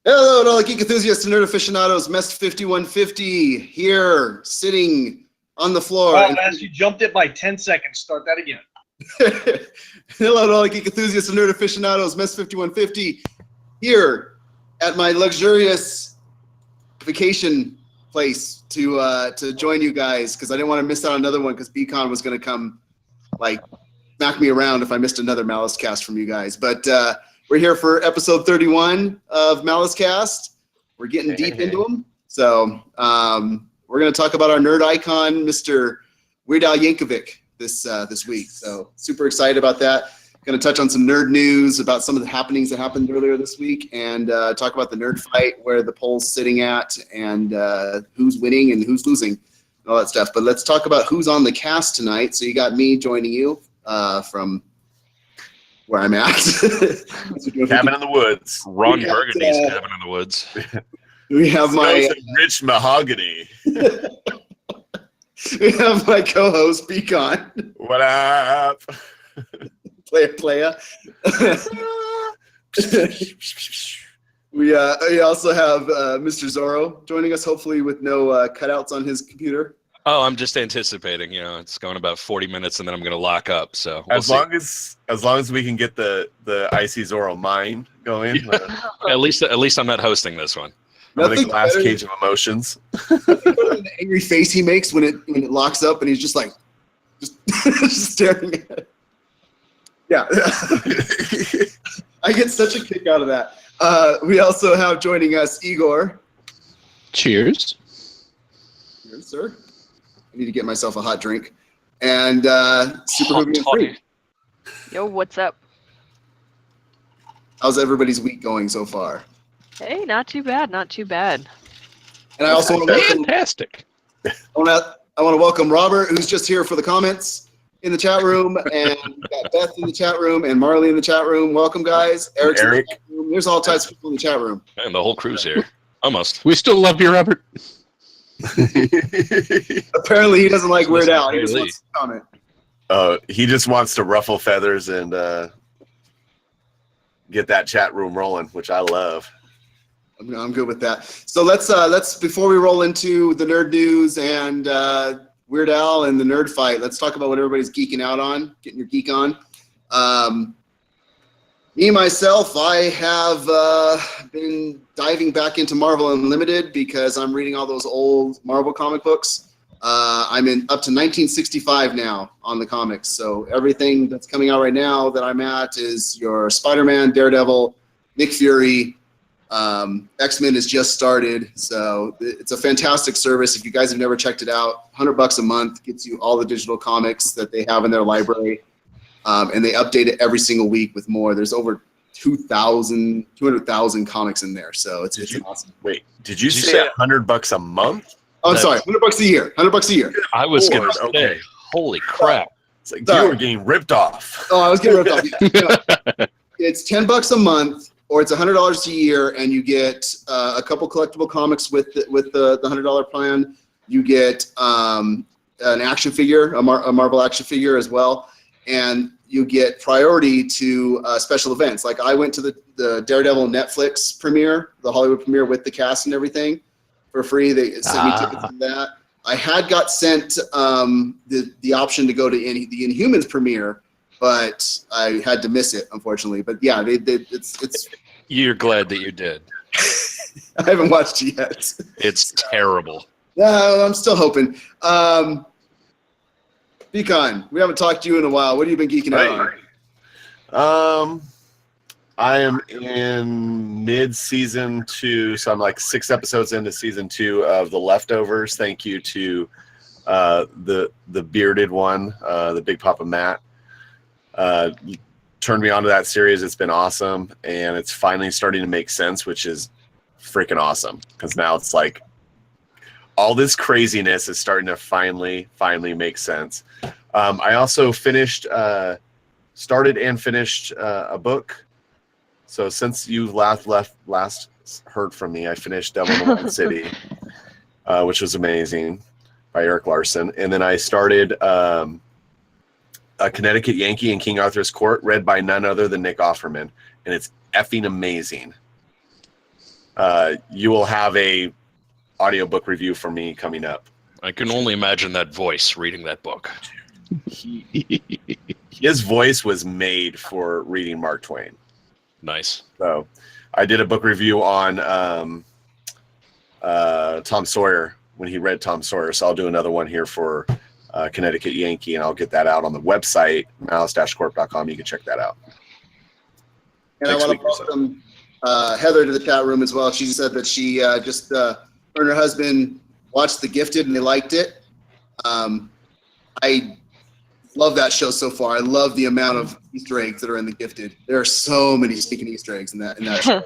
Hello to all the geek enthusiasts and nerd aficionados. Mest 5150 here, sitting on the floor. Wow, as you jumped it by 10 seconds. Start that again. Hello to all the geek enthusiasts and nerd aficionados. Mest 5150 here at my luxurious vacation place to join you guys because I didn't want to miss out on another one because BCon was going to come smack me around if I missed another MaliceCast from you guys. But we're here for episode 31 of MaliceCast. We're getting deep into them. So we're going to talk about our nerd icon, Mr. Weird Al Yankovic, this week. So super excited about that. Going to touch on some nerd news about some of the happenings that happened earlier this week and talk about the nerd fight, where the poll's sitting at, and who's winning and who's losing, and all that stuff. But let's talk about who's on the cast tonight. So you got me joining you from where I'm at. Cabin in the Woods. Ron Burgundy's Cabin in the Woods. We have my rich mahogany. We have my co-host Beacon. What up? Playa. We also have Mr. Zorro joining us, hopefully with no cutouts on his computer. Oh, I'm just anticipating. You know, it's going about 40 minutes, and then I'm going to lock up. So as long as we can get the Icy Zorro mine going. at least I'm not hosting this one. Nothing glass cage of emotions. The angry face he makes when it locks up, and he's just like just staring at it. Yeah, I get such a kick out of that. We also have joining us Igor. Cheers. Cheers, sir. I need to get myself a hot drink. And Super Hoopy and Free. Yo, what's up? How's everybody's week going so far? Hey, not too bad, not too bad. And I also want to Fantastic. I want to welcome Robert, who's just here for the comments in the chat room, and we've got Beth in the chat room and Marley in the chat room. Welcome, guys. Eric's in the chat room. There's all types of people in the chat room. And the whole crew's here. Almost. We still love you, Robert. Apparently, he doesn't like Weird Al. He just wants to comment. He just wants to ruffle feathers and get that chat room rolling, which I love. I'm good with that. So let's before we roll into the nerd news and Weird Al and the nerd fight, let's talk about what everybody's geeking out on, getting your geek on. Me, myself, I have been diving back into Marvel Unlimited because I'm reading all those old Marvel comic books. I'm up to 1965 now on the comics. So everything that's coming out right now that I'm at is your Spider-Man, Daredevil, Nick Fury. X-Men has just started, so it's a fantastic service. If you guys have never checked it out, $100 a month gets you all the digital comics that they have in their library, and they update it every single week with more. There's over 200,000 comics in there, so it's awesome. Wait, did you say $100 a month? Oh, I'm sorry, $100 a year. $100 a year. I was going to say, holy crap! It's like you were getting ripped off. Oh, I was getting ripped off. Yeah. It's $10 a month. Or it's $100 a year, and you get a couple collectible comics with the $100 plan. You get an action figure, a Marvel action figure as well, and you get priority to special events. Like I went to the Daredevil Netflix premiere, the Hollywood premiere with the cast and everything for free. They sent me tickets to that. I had got sent the option to go to the Inhumans premiere, but I had to miss it, unfortunately. But yeah, it's. You're glad that you did. I haven't watched it yet. It's terrible. No, I'm still hoping. Beacon, we haven't talked to you in a while. What have you been geeking out on? I am in mid-season 2, so I'm like 6 episodes into season 2 of The Leftovers. Thank you to the bearded one, the Big Papa Matt. Turned me onto that series. It's been awesome, and it's finally starting to make sense, which is freaking awesome, because now it's like all this craziness is starting to finally make sense. I also started and finished a book. So since you last heard from me, I finished Devil in the Wild City, which was amazing, by Eric Larson, and then I started A Connecticut Yankee in King Arthur's Court, read by none other than Nick Offerman, and it's effing amazing. you will have a audiobook review from me coming up. I can only imagine that voice reading that book. His voice was made for reading Mark Twain. Nice. So I did a book review on Tom Sawyer when he read Tom Sawyer. So I'll do another one here for Connecticut Yankee, and I'll get that out on the website, malice-corp.com. You can check that out. And I want to welcome Heather to the chat room as well. She said that she just her and her husband watched The Gifted and they liked it. I love that show so far. I love the amount of Easter eggs that are in The Gifted. There are so many sneaking Easter eggs in that show.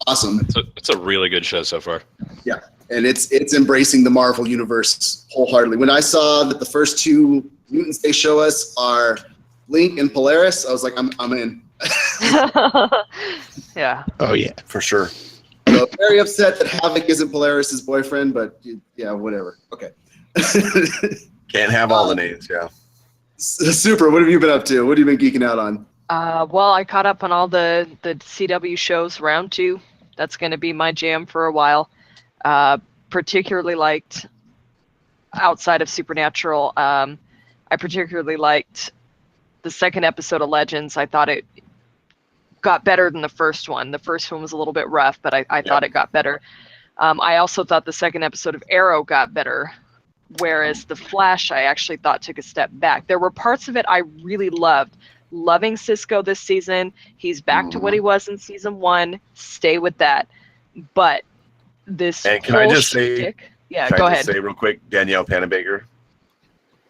Awesome. It's a really good show so far. Yeah, and it's embracing the Marvel universe wholeheartedly. When I saw that the first two mutants they show us are Link and Polaris, I was like, I'm in. Yeah. Oh yeah. For sure. So very upset that Havoc isn't Polaris' boyfriend, but yeah, whatever. Okay. Can't have all the names, yeah. Super. What have you been up to? What have you been geeking out on? Well, I caught up on all the CW shows round 2. That's going to be my jam for a while. Particularly liked, outside of Supernatural, I particularly liked the second episode of Legends. I thought it got better than the first one. The first one was a little bit rough, but I thought it got better. I also thought the second episode of Arrow got better, whereas The Flash I actually thought took a step back. There were parts of it I really loved. Loving Cisco this season. He's back to what he was in season 1. Stay with that. But this And can whole I just say, shtick- yeah, can go I ahead. just say real quick, Danielle Panabaker?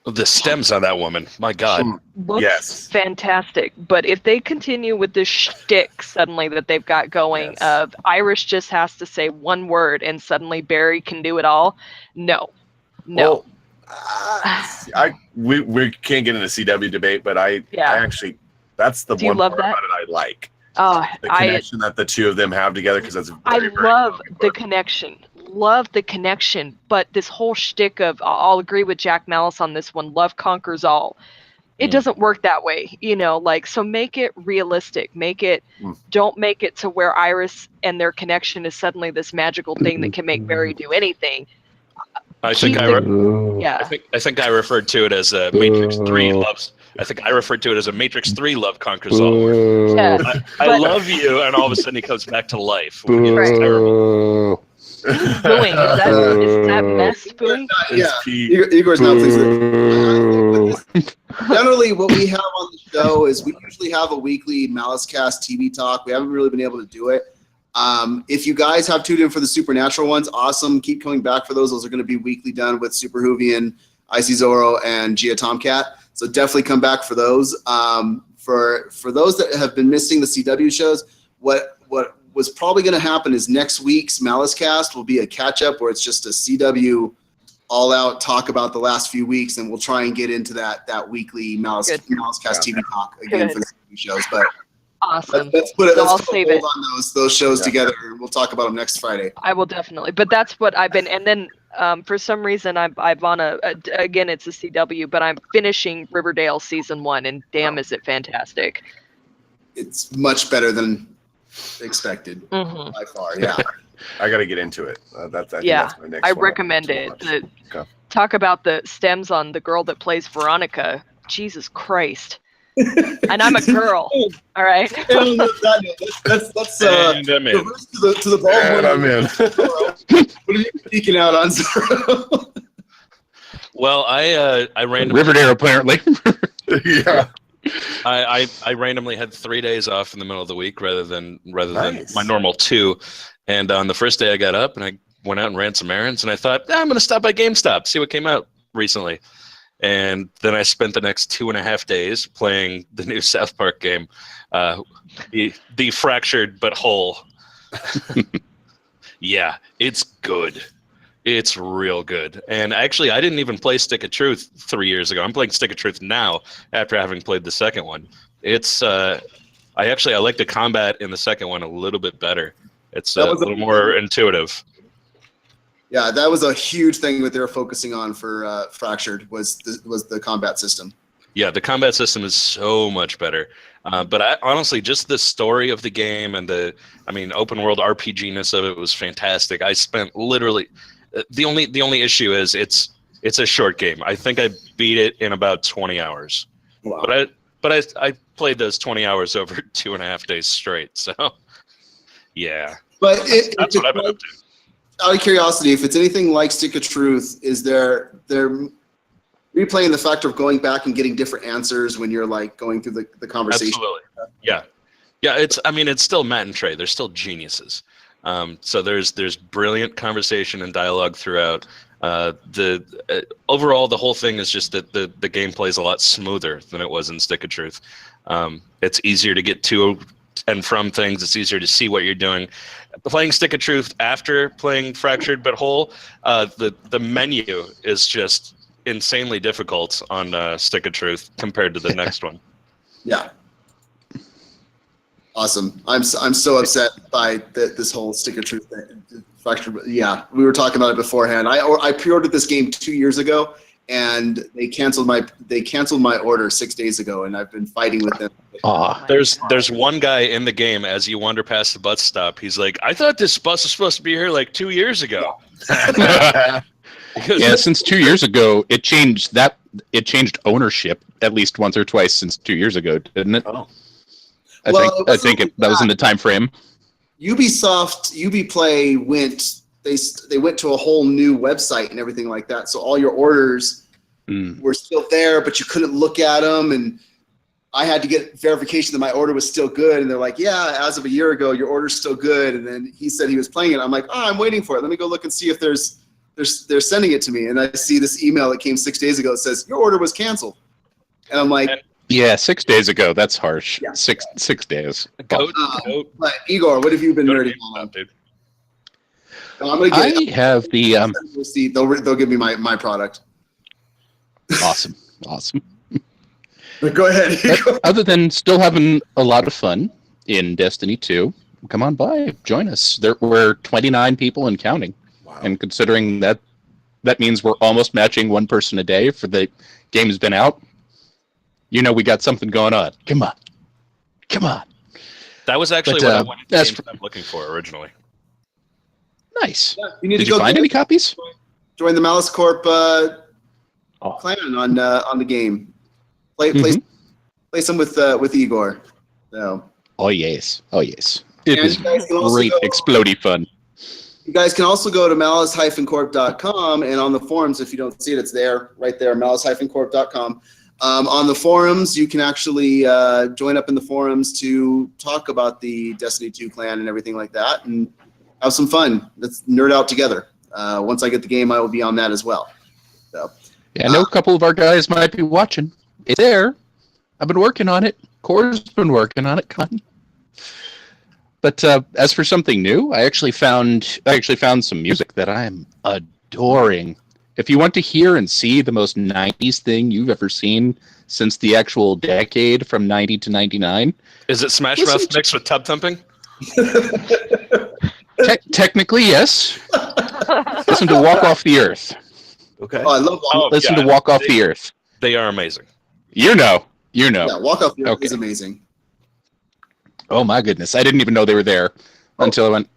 The stems on that woman, my God. Looks Yes. fantastic. But if they continue with this shtick suddenly that they've got going Yes. of Iris just has to say one word and suddenly Barry can do it all, no. Well, we can't get into CW debate, but I actually, that's the Do you one love part that? about it I like. Oh, The connection that the two of them have together, because that's I very, very love comic the book. connection. Love the connection. But this whole shtick of, I'll agree with Jack Malice on this one, love conquers all. It doesn't work that way, so make it realistic. Don't make it to where Iris and their connection is suddenly this magical thing that can make Barry do anything. I think I referred to it as a Matrix 3 loves. I think I referred to it as a Matrix 3 love conquers all. Yeah. I love you, and all of a sudden he comes back to life. It's terrible. Who's booing? Is that mess booing? Yeah, Pete. Igor's not pleased with it. Generally, what we have on the show is we usually have a weekly MaliceCast TV talk. We haven't really been able to do it. If you guys have tuned in for the Supernatural ones, awesome. Keep coming back for those. Those are going to be weekly done with Super Hoovian, Icy Zorro, and Gia Tomcat. So definitely come back for those. For those that have been missing the CW shows, what was probably going to happen is next week's MaliceCast will be a catch-up where it's just a CW all-out talk about the last few weeks, and we'll try and get into that weekly MaliceCast TV talk again for the CW shows. But Awesome. let's put So I'll a save hold it. on those shows together, and we'll talk about them next Friday. I will definitely. But that's what I've been. And then for some reason, I'm on again, it's a CW, but I'm finishing Riverdale season 1, and damn, is it fantastic. It's much better than expected by far. Yeah. I got to get into it. I think Yeah, that's my next I one. recommend it. Okay. Talk about the stems on the girl that plays Veronica. Jesus Christ. And I'm a girl. All right. And that's And I'm in. reverse to the ball. And I'm in. What are you geeking out on, Zorro? Well, I randomly Riverdale, apparently. Yeah. I randomly had 3 days off in the middle of the week rather than Nice. my normal 2. And on the first day I got up and I went out and ran some errands, and I thought, I'm going to stop by GameStop, see what came out recently. And then I spent the next 2.5 days playing the new South Park game, the Fractured But Whole. Yeah, it's good. It's real good. And actually, I didn't even play Stick of Truth 3 years ago. I'm playing Stick of Truth now after having played the second one. It's I like the combat in the second one a little bit better. It's a little more intuitive. Yeah, that was a huge thing that they were focusing on for Fractured was the combat system. Yeah, the combat system is so much better. But honestly, just the story of the game and open world RPG-ness of it was fantastic. I spent literally the only issue is it's a short game. I think I beat it in about 20 hours. Wow. But I played those 20 hours over 2.5 days straight. So yeah. But that's what I've been up to. Out of curiosity, if it's anything like Stick of Truth, is they're replaying the factor of going back and getting different answers when you're like going through the conversation? Absolutely. Yeah. It's still Matt and Trey. They're still geniuses. So there's brilliant conversation and dialogue throughout. Overall, the whole thing is just that the gameplay is a lot smoother than it was in Stick of Truth. It's easier to get to and from things. It's easier to see what you're doing. Playing Stick of Truth after playing Fractured But Whole, the menu is just insanely difficult on Stick of Truth compared to the next one. Yeah. Awesome. I'm so upset by this whole Stick of Truth thing. Yeah, we were talking about it beforehand. I pre-ordered this game 2 years ago, and they canceled my order 6 days ago, and I've been fighting with them. There's one guy in the game as you wander past the bus stop. He's like, I thought this bus was supposed to be here like 2 years ago. Yeah, since 2 years ago, it changed ownership at least once or twice since 2 years ago, didn't it? Oh. I think that was in the time frame. Ubisoft, Ubiplay went to a whole new website and everything like that. So all your orders were still there, but you couldn't look at them. And I had to get verification that my order was still good. And they're like, yeah, as of a year ago, your order's still good. And then he said he was playing it. I'm like, oh, I'm waiting for it. Let me go look and see if they're sending it to me. And I see this email that came 6 days ago that says your order was canceled. And I'm like, yeah, 6 days ago. That's harsh. Yeah. 6 days. Go. But Igor, what have you been nerding on? Dude. I'm gonna get it. I have the We'll see. They'll give me my product. awesome. But go ahead. Igor. Other than still having a lot of fun in Destiny 2, come on by, join us. We're 29 people and counting. Wow. And considering that means we're almost matching one person a day for the game's been out, we got something going on. Come on. That was actually what I wanted to I'm looking for originally. Nice. Yeah, you need Did to you go find any copies? join the Malice Corp clan on the game. Play some with Igor. So. Oh yes. It And is you guys can also great go- explodey fun. You guys can also go to malice-corp.com, and on the forums, if you don't see it, it's there, right there, malice-corp.com. On the forums, you can actually join up in the forums to talk about the Destiny 2 clan and everything like that, and have some fun. Let's nerd out together. Once I get the game, I will be on that as well. So, Yeah, I know a couple of our guys might be watching. It's there. I've been working on it. Core's been working on it. Come on. But as for something new, I actually found some music that I'm adoring. If you want to hear and see the most 90s thing you've ever seen since the actual decade from 90 to 99. Is it Smash Mouth mixed with tub thumping? Technically, yes. Listen to Walk Off the Earth. Okay. I love Listen to Walk Off the Earth. They are amazing. You know. Yeah, Walk Off the Earth Okay. is amazing. Oh my goodness. I didn't even know they were there until I went,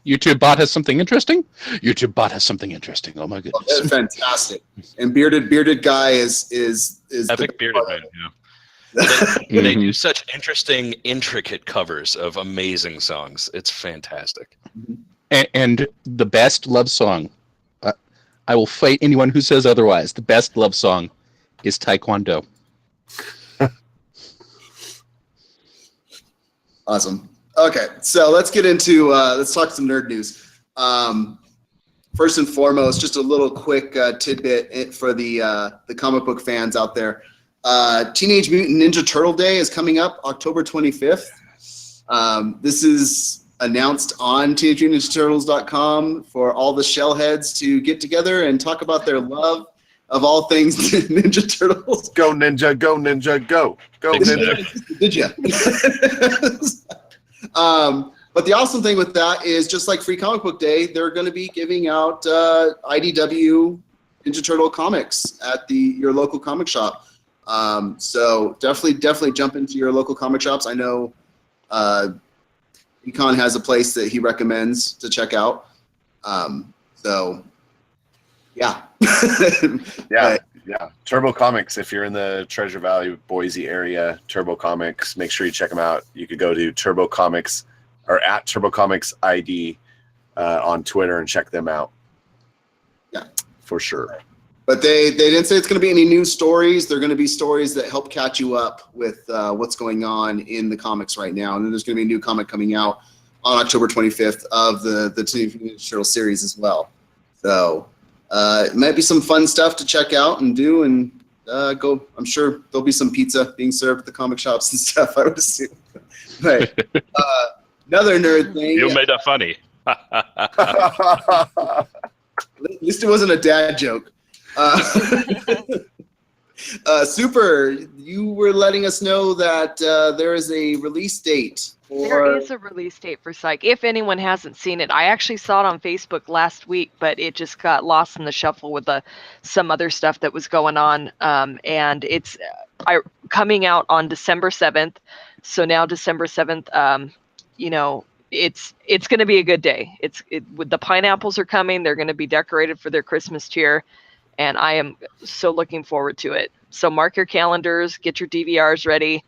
YouTube bot has something interesting? YouTube bot has something interesting. Oh my Oh, goodness. that's fantastic. And bearded guy is Epic bearded man. Yeah. They do such interesting, intricate covers of amazing songs. It's fantastic. And the best love song, I will fight anyone who says otherwise. The best love song is Taekwondo. Awesome. Okay, so let's get into let's talk some nerd news. First and foremost, just a little quick tidbit for the comic book fans out there. Teenage Mutant Ninja Turtle Day is coming up October 25th. This is announced on TeenageMutantNinjaTurtles.com for all the shellheads to get together and talk about their love of all things Ninja Turtles. Go Ninja, go Ninja, go. Go Exactly. Ninja. Did you? But the awesome thing with that is, just like Free Comic Book Day, they're going to be giving out IDW Ninja Turtle comics at your local comic shop. So definitely jump into your local comic shops. I know Econ has a place that he recommends to check out. So yeah. Yeah. Yeah. Turbo Comics, if you're in the Treasure Valley, Boise area, Turbo Comics, make sure you check them out. You could go to Turbo Comics or at Turbo Comics ID on Twitter and check them out. Yeah. For sure. But they didn't say it's going to be any new stories. They're going to be stories that help catch you up with what's going on in the comics right now. And then there's going to be a new comic coming out on October 25th of the Teenage Mutant Ninja Turtles series as well. So it might be some fun stuff to check out and do and go. I'm sure there'll be some pizza being served at the comic shops and stuff, I would assume. But another nerd thing. You made that funny. At least it wasn't a dad joke. Super, you were letting us know that there is a release date. There is a release date for Psych. If anyone hasn't seen it, I actually saw it on Facebook last week, but it just got lost in the shuffle with some other stuff that was going on. And it's coming out on December 7th. So now December 7th, it's going to be a good day. The pineapples are coming. They're going to be decorated for their Christmas cheer. And I am so looking forward to it. So mark your calendars, get your DVRs ready,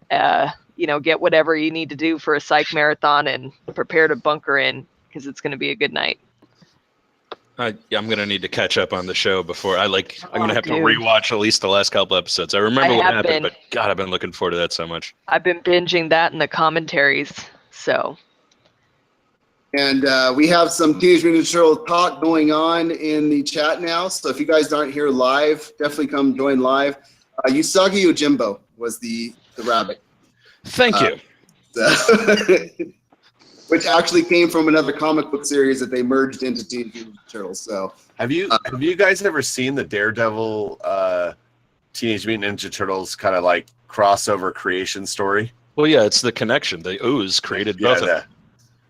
get whatever you need to do for a Psych marathon and prepare to bunker in because it's going to be a good night. I'm going to need to catch up on the show before I'm going to have to Dude. rewatch at least the last couple episodes. I remember what happened, but God, I've been looking forward to that so much. I've been binging that and the commentaries. So. And we have some Teenage Mutant Ninja Turtle talk going on in the chat now. So if you guys aren't here live, definitely come join live. Usagi Yojimbo was the rabbit. Thank you. Which actually came from another comic book series that they merged into Teenage Mutant Ninja Turtles. So Have you guys ever seen the Daredevil Teenage Mutant Ninja Turtles kind of like crossover creation story? Well, yeah, it's the connection. The Ooze created both of them.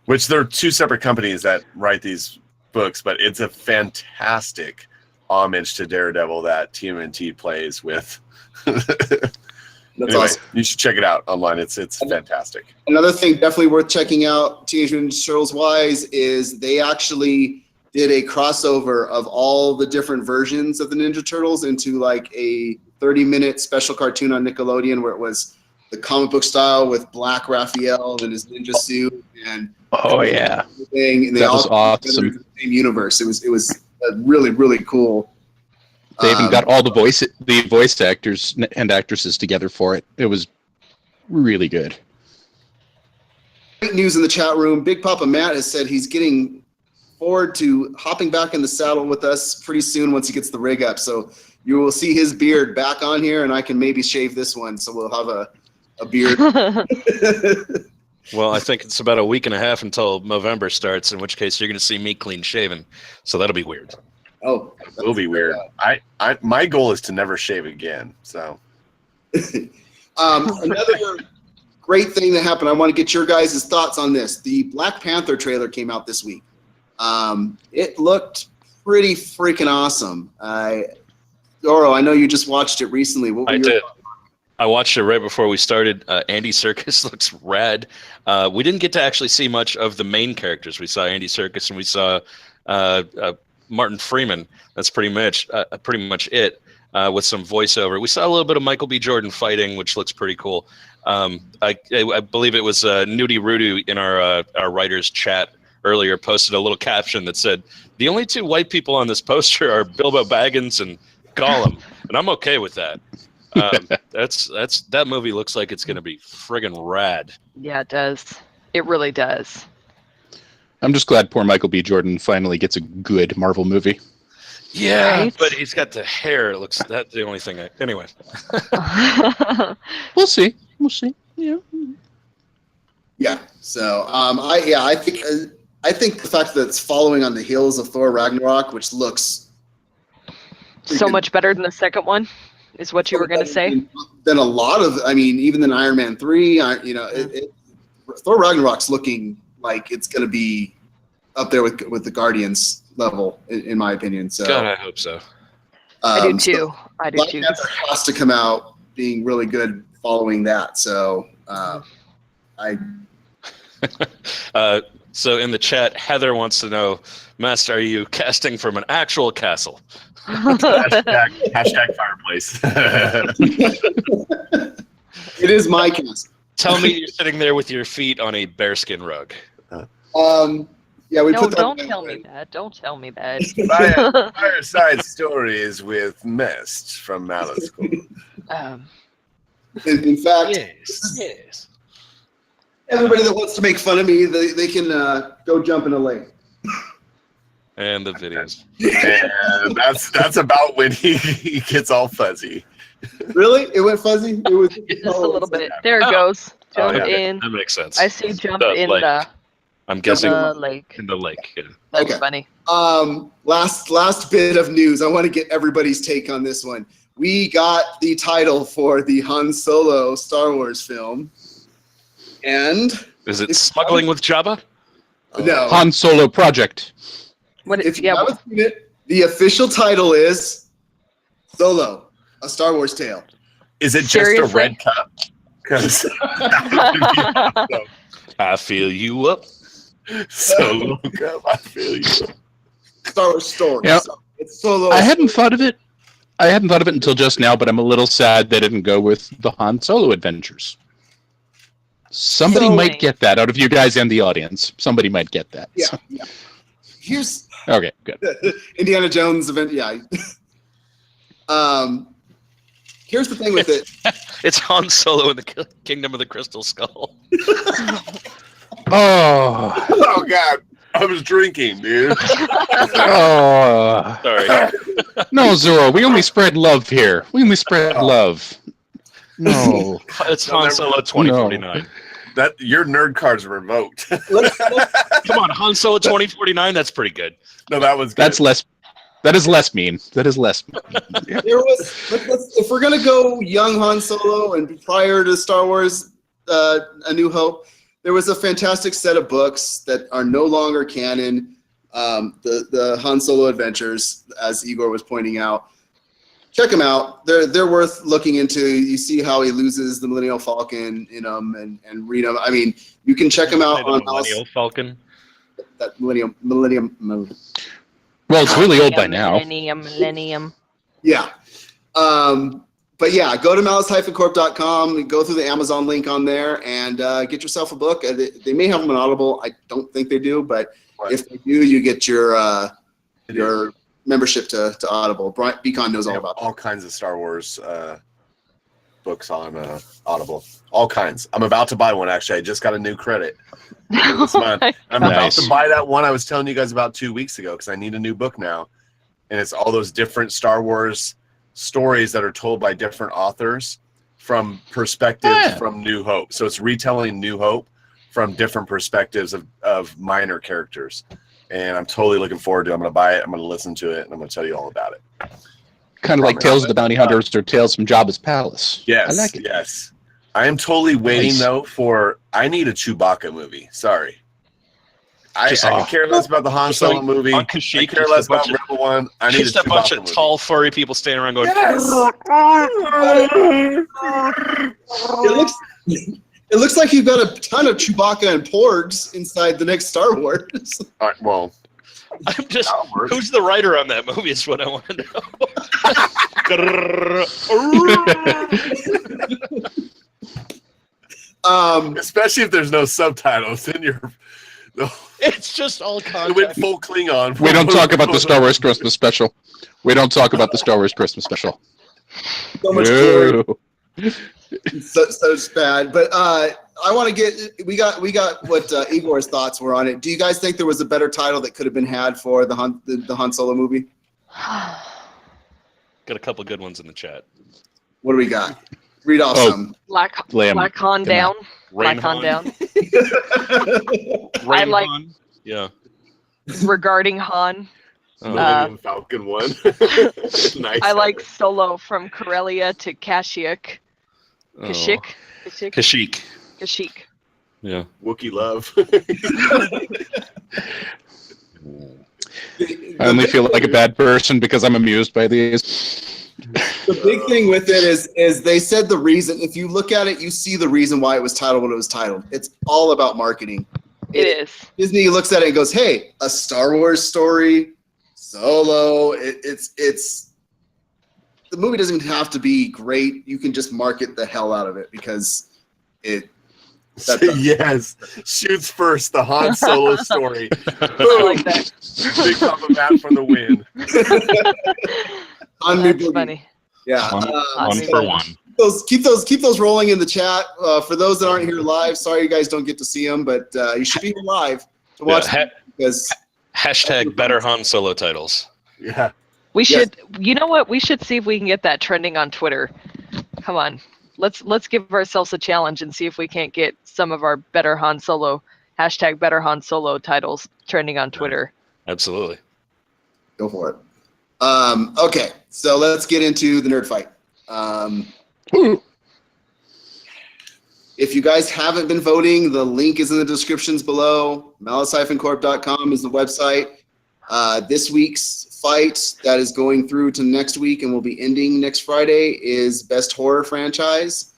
Which they're two separate companies that write these books, but it's a fantastic homage to Daredevil that TMNT plays with. that's anyway, awesome. You should check it out online. It's fantastic. Another thing definitely worth checking out Teenage Mutant Ninja Turtles wise is they actually did a crossover of all the different versions of the Ninja Turtles into like a 30-minute special cartoon on Nickelodeon where it was the comic book style with Black Raphael and his ninja suit and everything, and they That all was awesome. in the same universe. It was really, really cool. They even got all the voice actors and actresses together for it. It was really good. Great news in the chat room. Big Papa Matt has said he's getting forward to hopping back in the saddle with us pretty soon once he gets the rig up. So you will see his beard back on here, and I can maybe shave this one, so we'll have a beard. Well, I think it's about a week and a half until November starts, in which case you're going to see me clean shaven. So that'll be weird. Oh, It will be weird. My goal is to never shave again. So another great thing that happened. I want to get your guys' thoughts on this. The Black Panther trailer came out this week. It looked pretty freaking awesome. Doro, I know you just watched it recently. What were I your did. thoughts? I watched it right before we started. Andy Serkis looks rad. We didn't get to actually see much of the main characters. We saw Andy Serkis and we saw Martin Freeman. That's pretty much it. With some voiceover. We saw a little bit of Michael B. Jordan fighting, which looks pretty cool. I believe it was Nudie Rudu in our writers chat earlier posted a little caption that said, "The only two white people on this poster are Bilbo Baggins and Gollum," and I'm okay with that. That movie looks like it's going to be friggin' rad. Yeah, it does. It really does. I'm just glad poor Michael B. Jordan finally gets a good Marvel movie. Yeah, Right? but he's got the hair. It looks that's the only thing. Anyway. We'll see. Yeah. Yeah. So I think the fact that it's following on the heels of Thor Ragnarok, which looks So much better than the second one, is what you were going to say? Than a lot of, even than Iron Man 3, Thor Ragnarok's looking like it's going to be up there with the Guardians level, in my opinion. So God, I hope so. I do too. I do Black too. Panther has to come out being really good following that. So So in the chat, Heather wants to know, Master, are you casting from an actual castle? Hashtag fireplace. it is my castle. Tell me you're sitting there with your feet on a bearskin rug. Yeah, we No, put that. don't tell me that. Don't tell me that. Fireside Stories with Mist from Malice Corp. In fact, Yes. everybody that wants to make fun of me, they can go jump in a lake. And the videos. And that's about when he gets all fuzzy. Really? It went fuzzy? It was Just a little bit. There it goes. Jump yeah. in. That makes sense. I see jump The in lake. the I'm guessing lake. in the lake. Yeah. That's Okay. funny. Last bit of news. I want to get everybody's take on this one. We got the title for the Han Solo Star Wars film. And Is it Smuggling with Jabba? no. Han Solo Project. What? If you Yeah. haven't seen it, the official title is Solo, a Star Wars tale. Is it just Seriously? a red cup? Because I feel you up. Solo cup, I feel you. Star Wars story. Yeah. So it's Solo. I hadn't thought of it. Until just now, but I'm a little sad they didn't go with the Han Solo adventures. Somebody So- might get that out of you guys and the audience. Somebody might get that. Yeah. So- yeah. Here's Okay, good. Indiana Jones event. Yeah. Here's the thing with it. It's Han Solo in the Kingdom of the Crystal Skull. Oh, Oh God, I was drinking, dude. oh. Sorry. No, Zoro, we only spread love here. We only spread love. No. It's Han Solo 2049. That your nerd cards are revoked. Come on, Han Solo 2049. That's pretty good. No, that was good. That is less mean. That is less mean. There was if we're gonna go young Han Solo and prior to Star Wars, A New Hope, there was a fantastic set of books that are no longer canon. The Han Solo Adventures, as Igor was pointing out. Check them out. They're worth looking into. You see how he loses the Millennial Falcon in them and read them. I mean, you can check them out on Millennial Falcon. that Millennium. Well, it's really old by now. Millennium. Yeah. But yeah, go to malice-corp.com, go through the Amazon link on there, and get yourself a book. They may have them on Audible. I don't think they do, but if they do, you get your membership to Audible. Brian Beacon knows all about that. all kinds of Star Wars books on Audible. All kinds. I'm about to buy one, actually. I just got a new credit this month. I'm about Nice. to buy that one I was telling you guys about 2 weeks ago because I need a new book now. And it's all those different Star Wars stories that are told by different authors from perspectives from New Hope. So it's retelling New Hope from different perspectives of minor characters. And I'm totally looking forward to it. I'm going to buy it. I'm going to listen to it. And I'm going to tell you all about it. Kind of like Tales of the Bounty Hunters or Tales from Jabba's Palace. Yes. I like it. Yes. I am totally waiting, Nice. though, I need a Chewbacca movie. Sorry. I Just- care less about the Han Just Solo like movie. on I Kashyyyk, care just less a bunch about of- Rebel One. I need Just a bunch Chewbacca of movie. tall, furry people standing around going, It looks like you've got a ton of Chewbacca and Porgs inside the next Star Wars. All right, well, I'm just, that'll work. who's the writer on that movie is what I want to know. Especially if there's no subtitles, then you're. It's just all I content. went full Klingon. We don't talk about the Star Wars Christmas special. We don't talk about the Star Wars Christmas special. So much glory. No. So bad. But I want to get we got what Igor's thoughts were on it. Do you guys think there was a better title that could have been had for the Han Solo movie? Got a couple good ones in the chat. What do we got? Read off Oh. some. Black Han down. Black Han down. Rain like- Han. Yeah. Regarding Han, Millennium Falcon one. Nice. I like Solo from Corellia to Kashyyyk. Oh. Kashyyyk. Kashyyyk. Yeah. Wookiee love. I only feel like a bad person because I'm amused by these. The big thing with it is they said the reason. If you look at it, you see the reason why it was titled what it was titled. It's all about marketing. It is. Disney looks at it and goes, "Hey, a Star Wars story, Solo. It's the movie doesn't even have to be great. You can just market the hell out of it because it." Yes, shoots first. The Han Solo story. I Boom! like that. Big cup of that for the win. That's funny. Yeah. One for one. Keep those rolling in the chat. For those that aren't here live, sorry you guys don't get to see them, but you should be here live to watch them because Hashtag better Han Solo titles. Yeah. We should. You know what? We should see if we can get that trending on Twitter. Come on. Let's give ourselves a challenge and see if we can't get some of our better Han Solo #better Han Solo titles trending on Twitter. Absolutely. go for it. Okay, so let's get into the nerd fight. If you guys haven't been voting, the link is in the descriptions below. Malice-Corp.com is the website. This week's fight that is going through to next week and will be ending next Friday is Best Horror Franchise.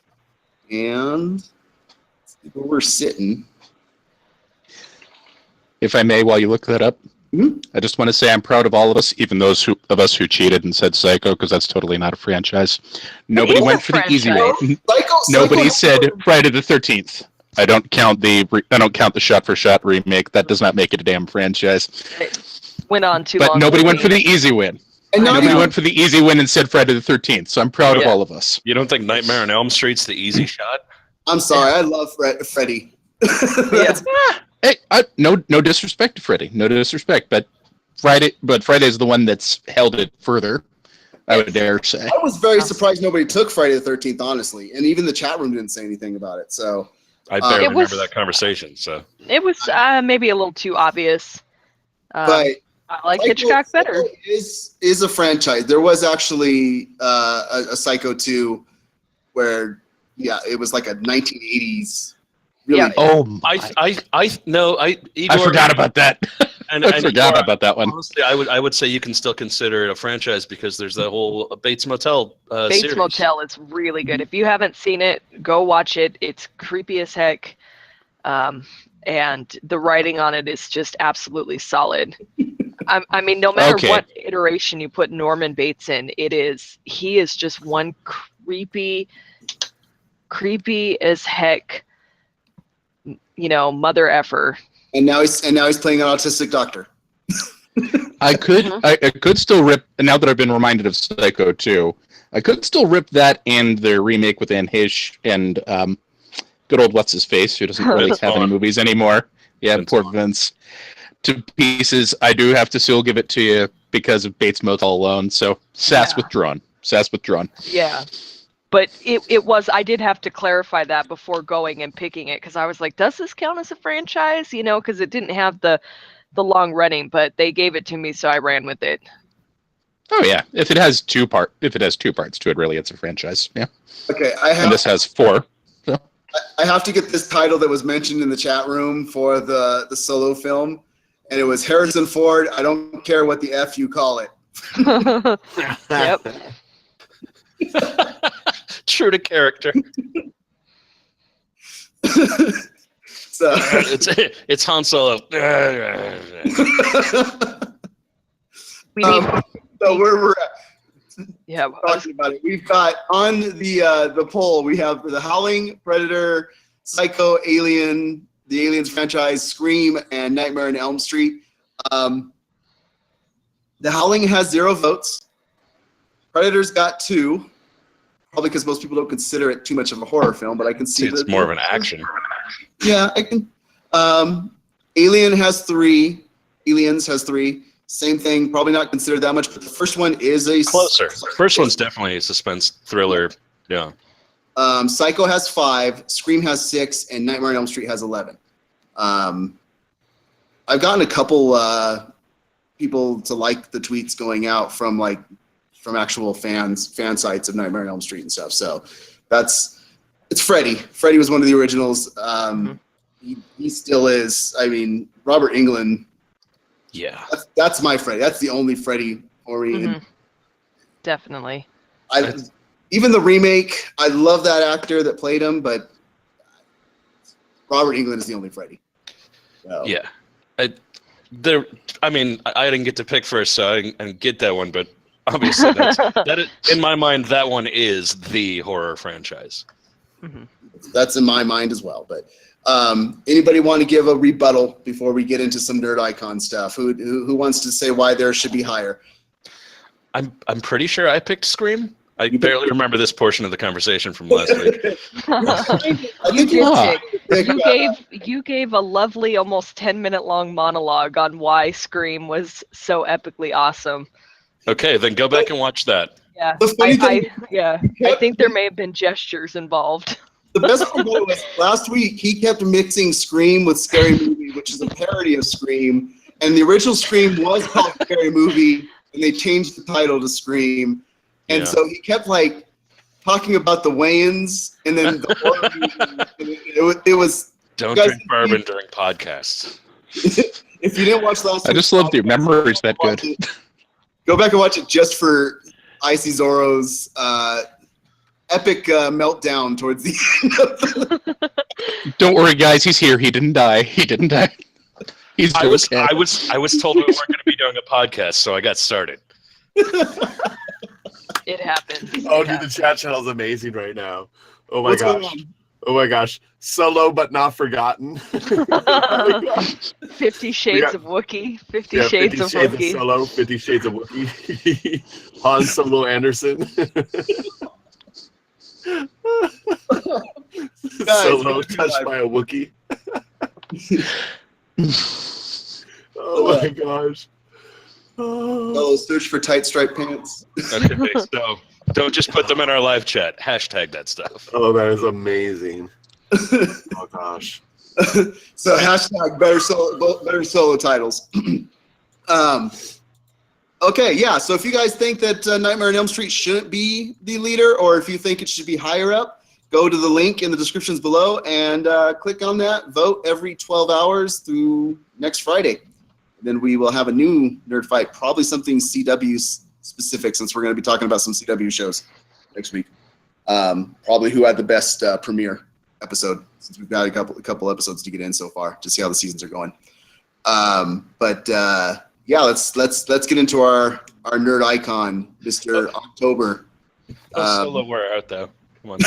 And let's see where we're sitting. If I may, while you look that up, I just want to say I'm proud of all of us, even those of us who cheated and said Psycho, because that's totally not a franchise. Nobody went for the easy way. Nobody said Friday the 13th. I don't count the shot-for-shot remake. That does not make it a damn franchise. It went on too but long. But nobody went for the easy win. And nobody went for the easy win and said Friday the 13th. So I'm proud of all of us. You don't think Nightmare on Elm Street's the easy shot? I'm sorry. I love Freddy. Hey, no disrespect to Freddy. No disrespect, but Friday's the one that's held it further, I would dare say. I was very surprised nobody took Friday the 13th, honestly, and even the chat room didn't say anything about it. So I barely remember that conversation. So it was maybe a little too obvious. But I like Hitchcock better. Is a franchise. There was actually a Psycho 2 where, it was like a 1980s. Really. Yeah. Oh, my. I forgot about that. I forgot about that one. Honestly, I would say you can still consider it a franchise because there's that whole Bates Motel Bates series. Motel is really good. If you haven't seen it, go watch it. It's creepy as heck. And the writing on it is just absolutely solid. I mean, no matter what iteration you put Norman Bates in, he is just one creepy as heck, mother effer. And now he's playing an autistic doctor. I could still rip, and now that I've been reminded of Psycho 2, I could still rip that and their remake with Anne Heche and good old what's his face, who doesn't really have any movies anymore. Yeah, poor Vince. To pieces. I do have to still give it to you because of Bates Motel alone. So Sass withdrawn. Yeah. But it was, I did have to clarify that before going and picking it, because I was like, does this count as a franchise? Because it didn't have the long running, but they gave it to me, so I ran with it. Oh yeah, if it has two parts to it, really, it's a franchise. Yeah. Okay, and this has 4. So. I have to get this title that was mentioned in the chat room for the Solo film, and it was Harrison Ford. I don't care what the F you call it. Yep. True to character. So it's Han Solo. We need. So where we're at. Yeah. Talking about it. We've got on the poll. We have The Howling, Predator, Psycho, Alien, the Aliens franchise, Scream, and Nightmare on Elm Street. The Howling has 0 votes. Predator's got 2. Probably because most people don't consider it too much of a horror film, but I can see it's more of an action. Yeah, I can. Alien has 3. Aliens has 3. Same thing, probably not considered that much, but the first one is a closer. First one's definitely a suspense thriller. Yeah. Psycho has 5, Scream has 6, and Nightmare on Elm Street has 11. I've gotten a couple people to like the tweets going out from actual fan sites of Nightmare on Elm Street and stuff. So it's Freddy. Freddy was one of the originals. He still is. I mean, Robert Englund. Yeah. That's my Freddy. That's the only Freddy for me. Definitely. Even the remake, I love that actor that played him, but Robert Englund is the only Freddy. So. Yeah. I didn't get to pick first, so I didn't get that one, but obviously in my mind, that one is the horror franchise. Mm-hmm. That's in my mind as well. But anybody want to give a rebuttal before we get into some nerd icon stuff? Who wants to say why there should be higher? I'm pretty sure I picked Scream. I barely remember this portion of the conversation from last week. You gave a lovely, almost 10-minute long monologue on why Scream was so epically awesome. Okay, then go back and watch that. Yeah, I think there may have been gestures involved. The best part was last week he kept mixing Scream with Scary Movie, which is a parody of Scream, and the original Scream was called Scary Movie, and they changed the title to Scream. And so he kept like talking about the Wayans, and then the horror movie. It was. Don't drink bourbon during podcasts. If you didn't watch last, I just love your memories that good. Go back and watch it just for Icy Zorro's epic meltdown towards the end. Don't worry, guys. He's here. He didn't die. He's I was told we weren't going to be doing a podcast, so I got started. It happens. Oh, dude, the chat channel is amazing right now. Oh my gosh. Oh my gosh. Solo but not forgotten. 50 Shades of Wookiee. 50 Shades of Wookiee. Solo, 50 Shades of Wookiee. Han Solo Anderson. Solo touched by a Wookiee. Oh my gosh. Oh, search for tight striped pants. Okay, so don't just put them in our live chat. Hashtag that stuff. Oh, that is amazing. Oh gosh. So hashtag better solo titles. Okay, yeah. So if you guys think that Nightmare on Elm Street shouldn't be the leader, or if you think it should be higher up, go to the link in the descriptions below and click on that. Vote every 12 hours through next Friday. Then we will have a new nerd fight, probably something CW specific, since we're going to be talking about some CW shows next week. Probably who had the best premiere episode, since we've got a couple episodes to get in so far to see how the seasons are going. Yeah, let's get into our nerd icon, Mr. October. Solo wear out though. Come on.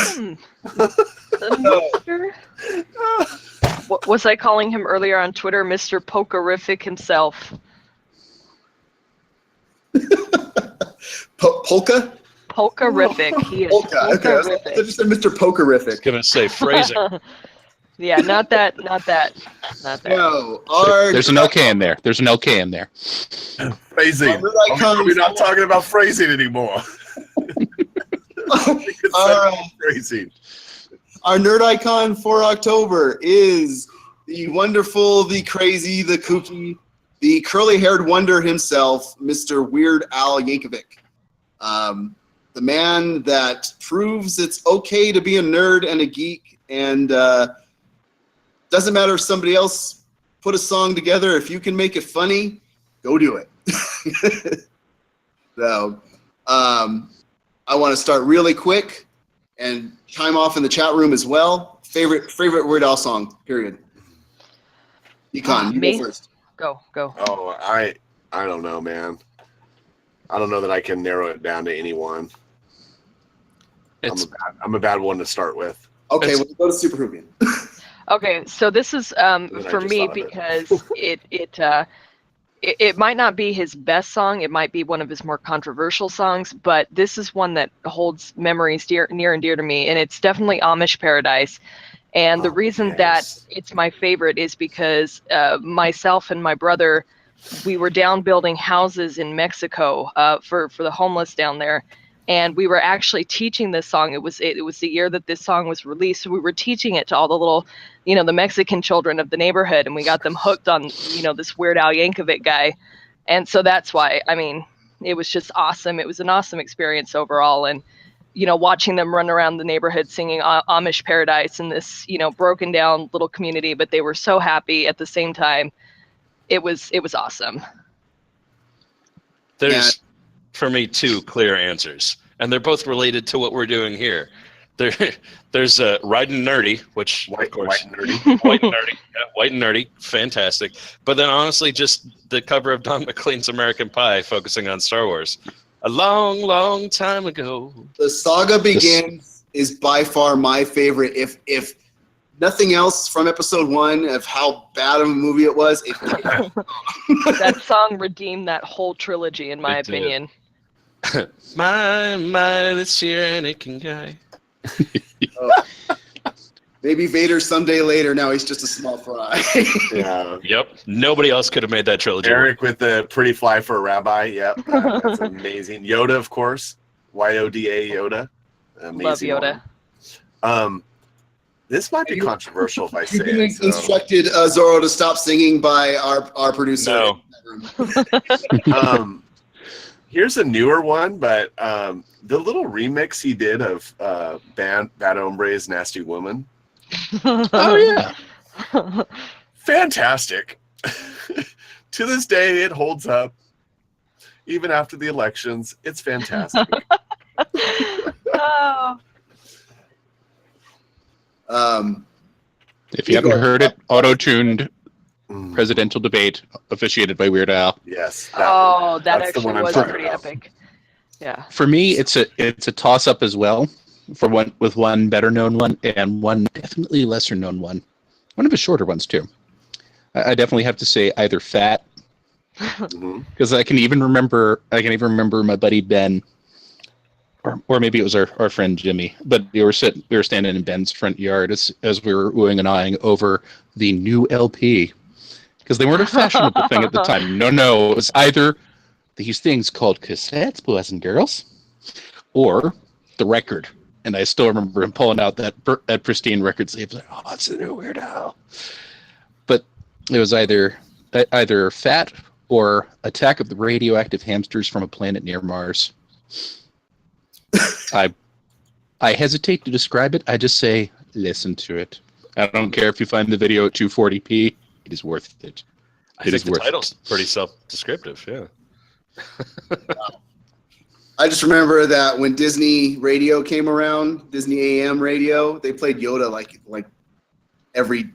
What was I calling him earlier on Twitter? Mr. Pokerific himself. Polka? Polkarific. He is Polka. Okay, I just said Mr. Pokerific. I was gonna say phrasing. Yeah, not that. No, There's an OK in there. Phrasing. We're not talking about phrasing anymore. Phrasing. Our nerd icon for October is the wonderful, the crazy, the kooky, the curly-haired wonder himself, Mr. Weird Al Yankovic. The man that proves it's okay to be a nerd and a geek, and doesn't matter if somebody else put a song together. If you can make it funny, go do it. So I want to start really quick and chime off in the chat room as well. Favorite Weird Al song, period. Econ, you go first. Go. Oh, I don't know, man. I don't know that I can narrow it down to any one. I'm a bad one to start with. Okay, we'll go to Super Hoovian. Okay, so this is for me because it might not be his best song. It might be one of his more controversial songs, but this is one that holds memories near and dear to me, and it's definitely Amish Paradise. And the reason that it's my favorite is because myself and my brother, we were down building houses in Mexico for the homeless down there. And we were actually teaching this song. It was the year that this song was released. So we were teaching it to all the little, the Mexican children of the neighborhood, and we got them hooked on, this Weird Al Yankovic guy. And so that's why, it was just awesome. It was an awesome experience overall. And, watching them run around the neighborhood singing Amish Paradise in this, broken down little community, but they were so happy at the same time. It was awesome. There's, for me, two clear answers. and they're both related to what we're doing here. There's Riding Nerdy, which of course, White and Nerdy. White and Nerdy, fantastic. But then honestly, just the cover of Don McLean's American Pie, focusing on Star Wars. A long, long time ago. The Saga Begins is by far my favorite. If nothing else from episode 1 of how bad of a movie it was, That song redeemed that whole trilogy, in my It did. opinion. my, this year Anakin guy. maybe Vader someday later. Now he's just a small fry. Yeah. Yep. Nobody else could have made that trilogy. Eric with the pretty fly for a rabbi. Yep. That's amazing. Yoda, of course. YODA Yoda. Amazing. Love Yoda. One. This might be controversial if I say You it. So. instructed Zorro to stop singing by our producer. No. Here's a newer one, but the little remix he did of Bad Hombre's Nasty Woman. Oh yeah. Fantastic. To this day, it holds up. Even after the elections, it's fantastic. Oh. If you haven't heard it, auto-tuned Mm, presidential debate officiated by Weird Al. yes. Oh, that that's the actually one I'm was talking pretty about. epic. Yeah. For me, it's a toss-up as well. With one better-known one and one definitely lesser-known one. One of the shorter ones too. I definitely have to say either Fat, Mhm. because I can even remember my buddy Ben, or maybe it was our friend Jimmy. But we were standing in Ben's front yard as we were oohing and eyeing over the new LP, because they weren't a fashionable thing at the time. No, it was either these things called cassettes, boys and girls, or the record. And I still remember him pulling out that pristine record sleeve, like, "Oh, it's a new Weird Al." But it was either Fat or Attack of the Radioactive Hamsters from a Planet Near Mars. I hesitate to describe it. I just say, listen to it. I don't care if you find the video at 240p. It is worth it. I It think is the worth title's pretty self-descriptive. Yeah. I just remember that when Disney Radio came around, Disney AM radio, they played Yoda like every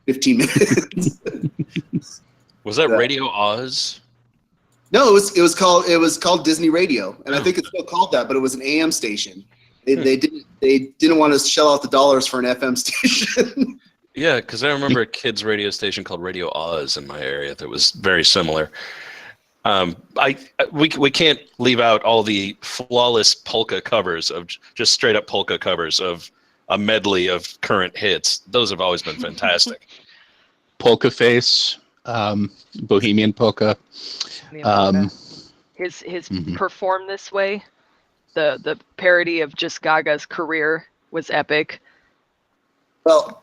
15 minutes. Was that Yeah. Radio Oz? No, it was called Disney Radio, and I think it's still called that, but it was an AM station. They didn't want to shell out the dollars for an FM station. Yeah, because I remember a kids' radio station called Radio Oz in my area that was very similar. We can't leave out all the flawless polka covers of just straight up polka covers of a medley of current hits. Those have always been fantastic. Polka Face, Bohemian Polka. His Mhm. Perform This Way, the parody of just Gaga's career was epic. Well,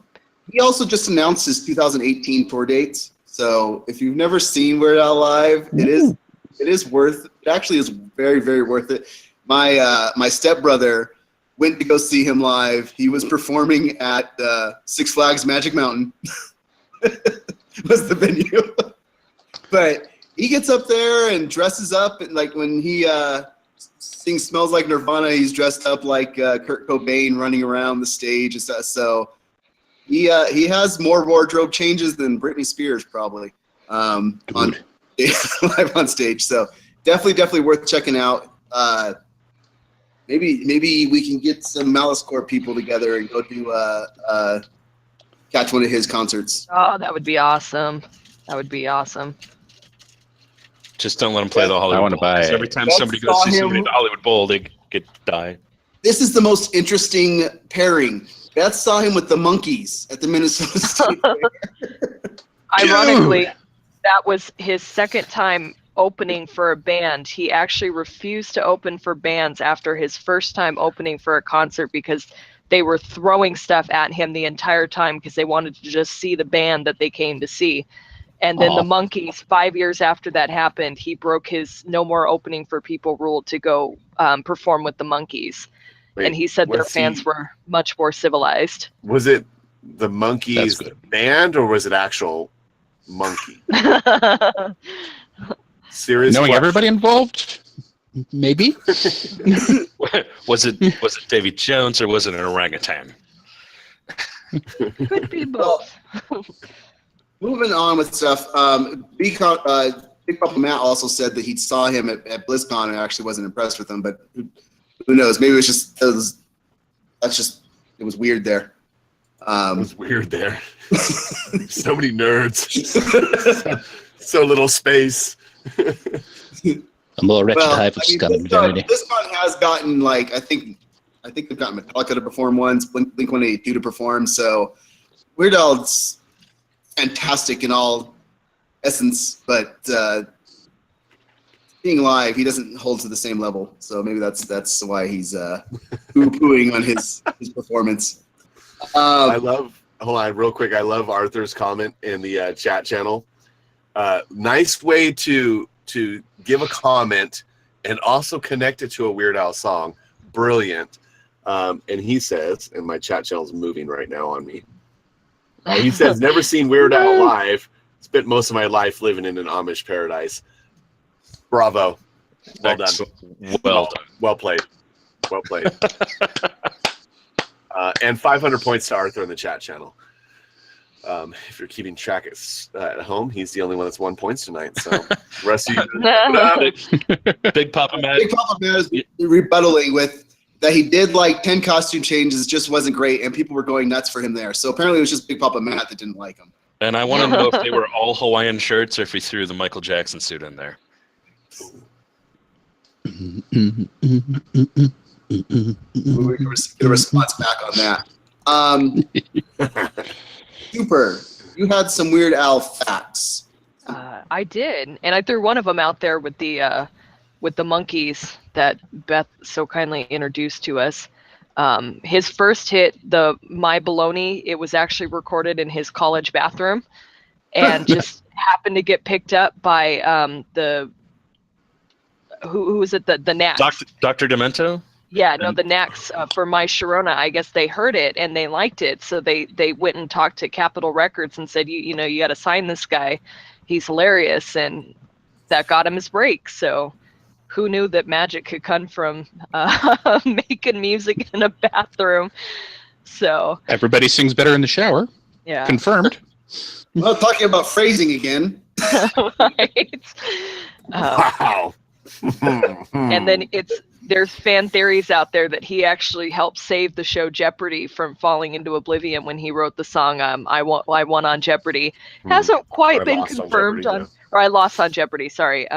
he also just announced his 2018 tour dates. So if you've never seen Weird Al live, it actually is very, very worth it. My stepbrother went to go see him live. He was performing at Six Flags Magic Mountain. Was the venue. But he gets up there and dresses up, and like when he sings "Smells Like Nirvana," he's dressed up like Kurt Cobain running around the stage and stuff. So he has more wardrobe changes than Britney Spears probably on live on stage. So definitely worth checking out. Maybe we can get some Malice Corp people together and go do catch one of his concerts. Oh, that would be awesome. That would be awesome. Just don't let them play the Hollywood I wanna Bowl, buy 'cause it. every time Let's somebody goes saw to see somebody him- at the Hollywood Bowl, they die. This is the most interesting pairing. Beth saw him with the Monkees at the Minnesota State Fair. Ironically, that was his second time opening for a band. He actually refused to open for bands after his first time opening for a concert because they were throwing stuff at him the entire time because they wanted to just see the band that they came to see. And then the Monkees, 5 years after that happened, he broke his no more opening for people rule to go perform with the Monkees. Wait, And he said their was fans he- were much more civilized. Was it the Monkees That's good. band or was it actual monkey? Serious Knowing question. everybody involved, Maybe. Was it Davy Jones or was it an orangutan? Could be both. Moving on with stuff. Big Papa Matt also said that he saw him at BlizzCon and actually wasn't impressed with him, but who knows? Maybe it was weird there. It was weird there. So many nerds. so little space. A more wretched hive of scum and vanity. BlizzCon has gotten I think they've gotten Metallica to perform once, Blink-182 to perform. So Weird Al's fantastic in all essence, but being live, he doesn't hold to the same level. So maybe that's why he's poo-pooing on his performance. Hold on real quick. I love Arthur's comment in the chat channel. Nice way to give a comment and also connect it to a Weird Al song. Brilliant. And he says, and my chat channel's moving right now on me. He says, never seen Weird Al live. Spent most of my life living in an Amish paradise. Bravo. Well done. Well done. Well played. Well played. And 500 points to Arthur in the chat channel. If you're keeping track at home, he's the only one that's won points tonight. So the rest of you, Big Papa Matt. Big Papa Matt is rebuttaling with that he did 10 costume changes, just wasn't great, and people were going nuts for him there. So apparently it was just Big Papa Matt that didn't like him. And I want to know if they were all Hawaiian shirts or if he threw the Michael Jackson suit in there. We're going to get a response back on that. Super. You had some Weird Al facts. I did, and I threw one of them out there with the monkeys that Beth so kindly introduced to us. His first hit, the My Baloney, it was actually recorded in his college bathroom, and just happened to get picked up by who was it? The Knacks. Dr. Demento? Yeah, no, the Knacks for My Sharona. I guess they heard it and they liked it, so they went and talked to Capitol Records and said, you got to sign this guy. He's hilarious, and that got him his break. So who knew that magic could come from making music in a bathroom? So everybody sings better in the shower. Yeah, confirmed. Well, talking about phrasing again. Right. Wow. And then there's fan theories out there that he actually helped save the show Jeopardy from falling into oblivion when he wrote the song I Won on Jeopardy. Hasn't quite been confirmed or I Lost on Jeopardy, sorry.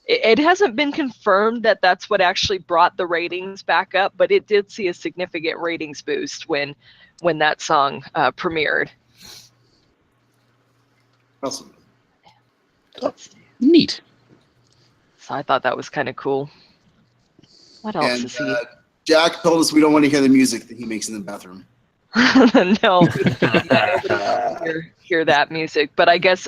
It hasn't been confirmed that that's what actually brought the ratings back up, but it did see a significant ratings boost when that song premiered. Awesome. Neat. So I thought that was kind of cool. What else is he? Jack told us we don't want to hear the music that he makes in the bathroom. No, hear that music. But I guess,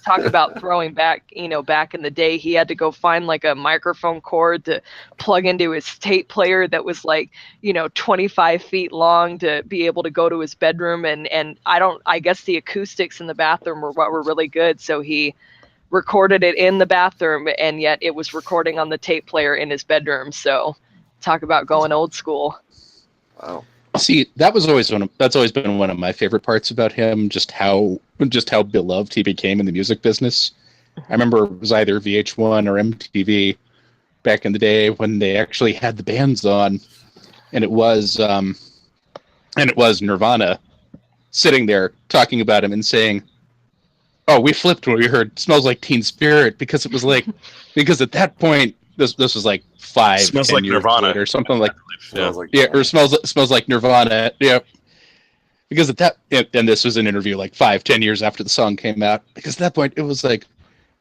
talk about throwing back, back in the day, he had to go find a microphone cord to plug into his tape player that was 25 feet long to be able to go to his bedroom. And I guess the acoustics in the bathroom were really good. So he recorded it in the bathroom, and yet it was recording on the tape player in his bedroom. So talk about going old school. Wow. See, that's always been one of my favorite parts about him, just how beloved he became in the music business. I remember it was either VH1 or MTV back in the day when they actually had the bands on, and it was Nirvana sitting there talking about him and saying, "Oh, we flipped when we heard Smells Like Teen Spirit," because it was because at that point this was 5-10 like years Nirvana later, something like Or smells like Nirvana. Yeah, because at that, and this was an interview 5-10 years after the song came out. Because at that point it was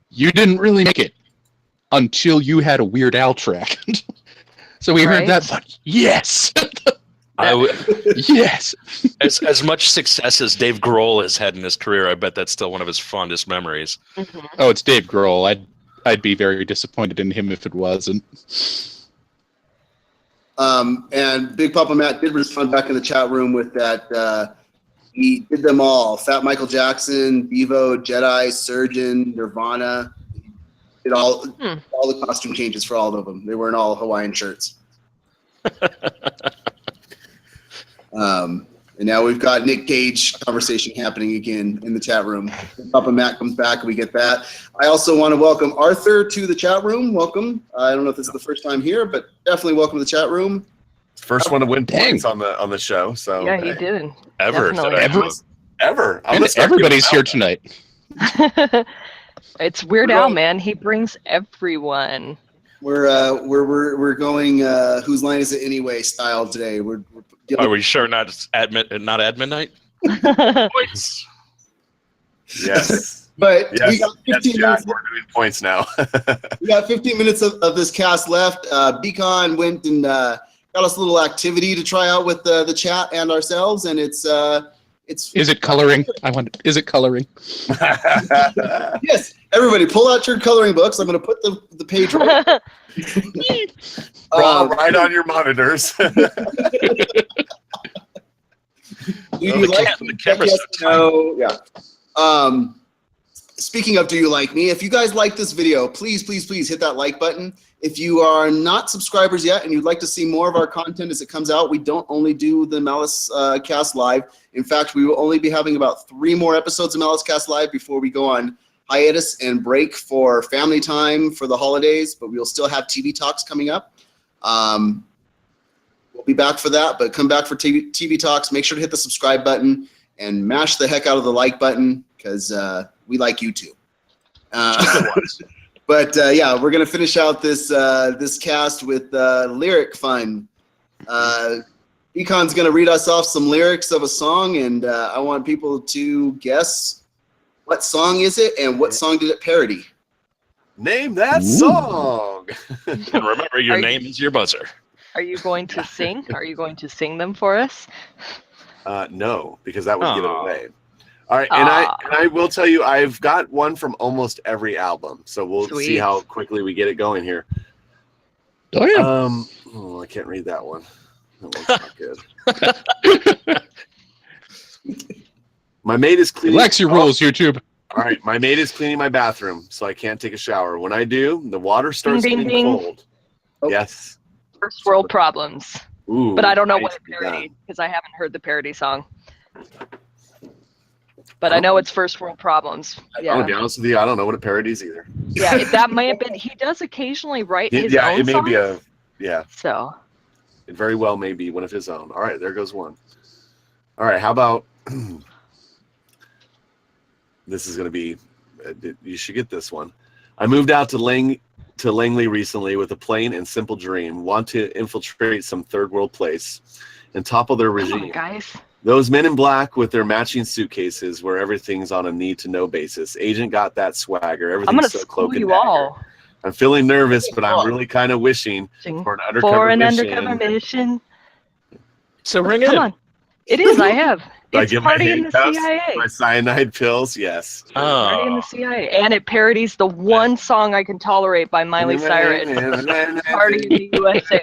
you didn't really make it until you had a Weird Al track. So we heard that, but yes. Yes. As much success as Dave Grohl has had in his career, I bet that's still one of his fondest memories. Mm-hmm. Oh, it's Dave Grohl. I'd be very disappointed in him if it wasn't. And Big Papa Matt did respond back in the chat room with that. He did them all: Fat Michael Jackson, Devo, Jedi, Surgeon, Nirvana. Did all the costume changes for all of them. They weren't all Hawaiian shirts. And now we've got Nick Cage conversation happening again in the chat room. Papa Matt comes back, and we get that. I also want to welcome Arthur to the chat room. Welcome. I don't know if this is the first time here, but definitely welcome to the chat room. First one to win points on the show. So Yeah, he did. Ever. Ever. And everybody's here tonight. It's Weird Al, man. He brings everyone. We're going whose line is it anyway style today. Are we sure not at midnight? Points. Yes. But Yes. we got 15 minutes. We're doing points now. We got 15 minutes of this cast left. Beacon went and got us a little activity to try out with the chat and ourselves, and it's. Is it coloring? Is it coloring? Yes, everybody, pull out your coloring books. I'm going to put the page right. Right on your monitors. Do you like me? The camera's Yes, so tiny. no. Yeah. Speaking of, do you like me? If you guys like this video, please hit that like button. If you are not subscribers yet and you'd like to see more of our content as it comes out, we don't only do the MaliceCast Live. In fact, we will only be having about 3 more episodes of MaliceCast Live before we go on hiatus and break for family time for the holidays, but we'll still have TV talks coming up. We'll be back for that, but come back for TV talks. Make sure to hit the subscribe button and mash the heck out of the like button because we like you too. But yeah, we're gonna finish out this cast with lyric fun. Econ's gonna read us off some lyrics of a song, and I want people to guess what song is it and what song did it parody. Name that song. And remember, your name is your buzzer. Are you going to sing? Are you going to sing them for us? No, because that would give it away. All right, and I will tell you, I've got one from almost every album, so we'll see how quickly we get it going here. Oh yeah. I can't read that one. That one's not good. My maid is cleaning. Relax your rules, YouTube. All right, my maid is cleaning my bathroom, so I can't take a shower. When I do, the water starts Ding, ding, getting ding. cold. Oh. Yes. First world problems. Ooh, But I don't know what nice it parodied done. because I haven't heard the parody song. But I know it's first world problems. I'm gonna be Yeah, honest with you, I don't know what it parodies either. yeah. That may have been. He does occasionally write his Yeah, own it may songs. be So it very well may be one of his own. All right, there goes one. All right, how about this is going to be, you should get this one. I moved out to Langley recently with a plain and simple dream. Want to infiltrate some third world place and topple their come regime. on, guys. Those men in black with their matching suitcases where everything's on a need-to-know basis. Agent got that swagger. I'm Everything's gonna so school cloak and you dagger. all. I'm feeling nervous, but I'm really kind of wishing for an undercover mission. Mission. So ring it Come in. on. It is. I have. Do I It's get my Party in the handcuffs? CIA. My cyanide pills? Yes. Party in Oh, the CIA. And it parodies the one song I can tolerate by Miley Cyrus. Party in the USA.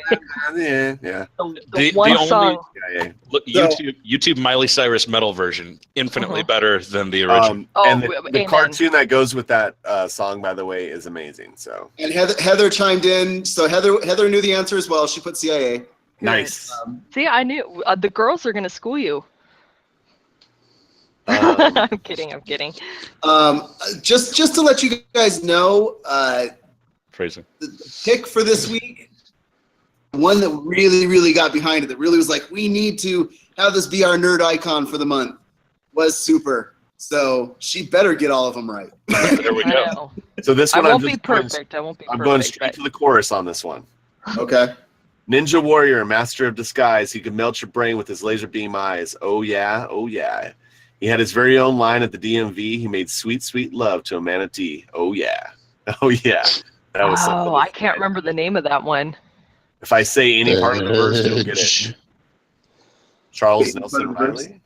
Yeah. The The one only- song. Yeah. look, YouTube Miley Cyrus metal version, infinitely better than the original. And Oh, the amen. cartoon that goes with that song, by the way, is amazing. So And Heather chimed in. So Heather knew the answer as well. She put CIA. nice. See, I knew. The girls are going to school you. I'm kidding. Just to let you guys know, Phrasing. the pick for this week, one that really got behind it, that really was like, we need to have this be our nerd icon for the month, was Super. So she better get all of them right. There we I go. know. So this I one, won't be perfect. I won't be I'm perfect. going straight but- to the chorus on this one. Okay. Ninja warrior, master of disguise. He could melt your brain with his laser beam eyes. Oh yeah, oh yeah. He had his very own line at the DMV. He made sweet love to a manatee. Oh yeah, oh yeah. That was something. Oh, I can't remember the name of that one. If I say any part of the verse, you'll get it. Charles Any Nelson part of the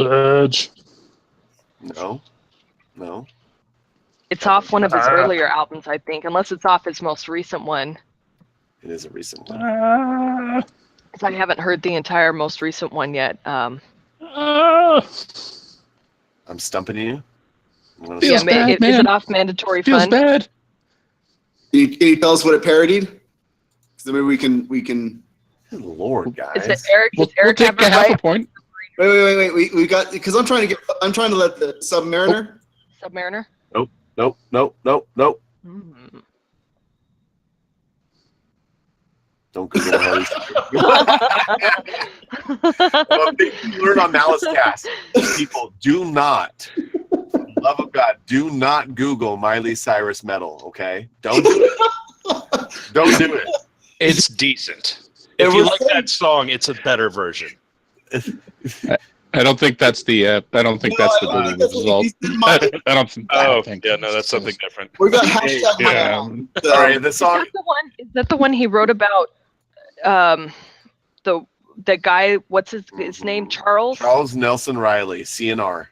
Riley? Edge. No. It's off one of his earlier albums, I think, unless it's off his most recent one. It is a recent one. Because I haven't heard the entire most recent one yet. I'm stumping you. I'm gonna Feels say- bad, is man. it off Mandatory Feels Fun? bad. Can you tell us what it parodied? So maybe we can. Good Lord, guys. Is it Eric? We'll Is Eric take have a it half a right? point. Wait. We got because I'm trying to let the Submariner. Submariner. Nope. Mm. Don't Google Harry. Well, you learn on MaliceCast. People, do not, for the love of God, do not Google Miley Cyrus metal. Okay, don't do it. Don't do it. It's decent. If you like that song, it's a better version. I don't think that's the. I don't think that's the Google result. I don't think. Yeah, no, that's something different. We got hashtag my Yeah. album. All right, the song. Is that the one he wrote about? The guy. What's his name? Charles. Charles Nelson Riley, CNR.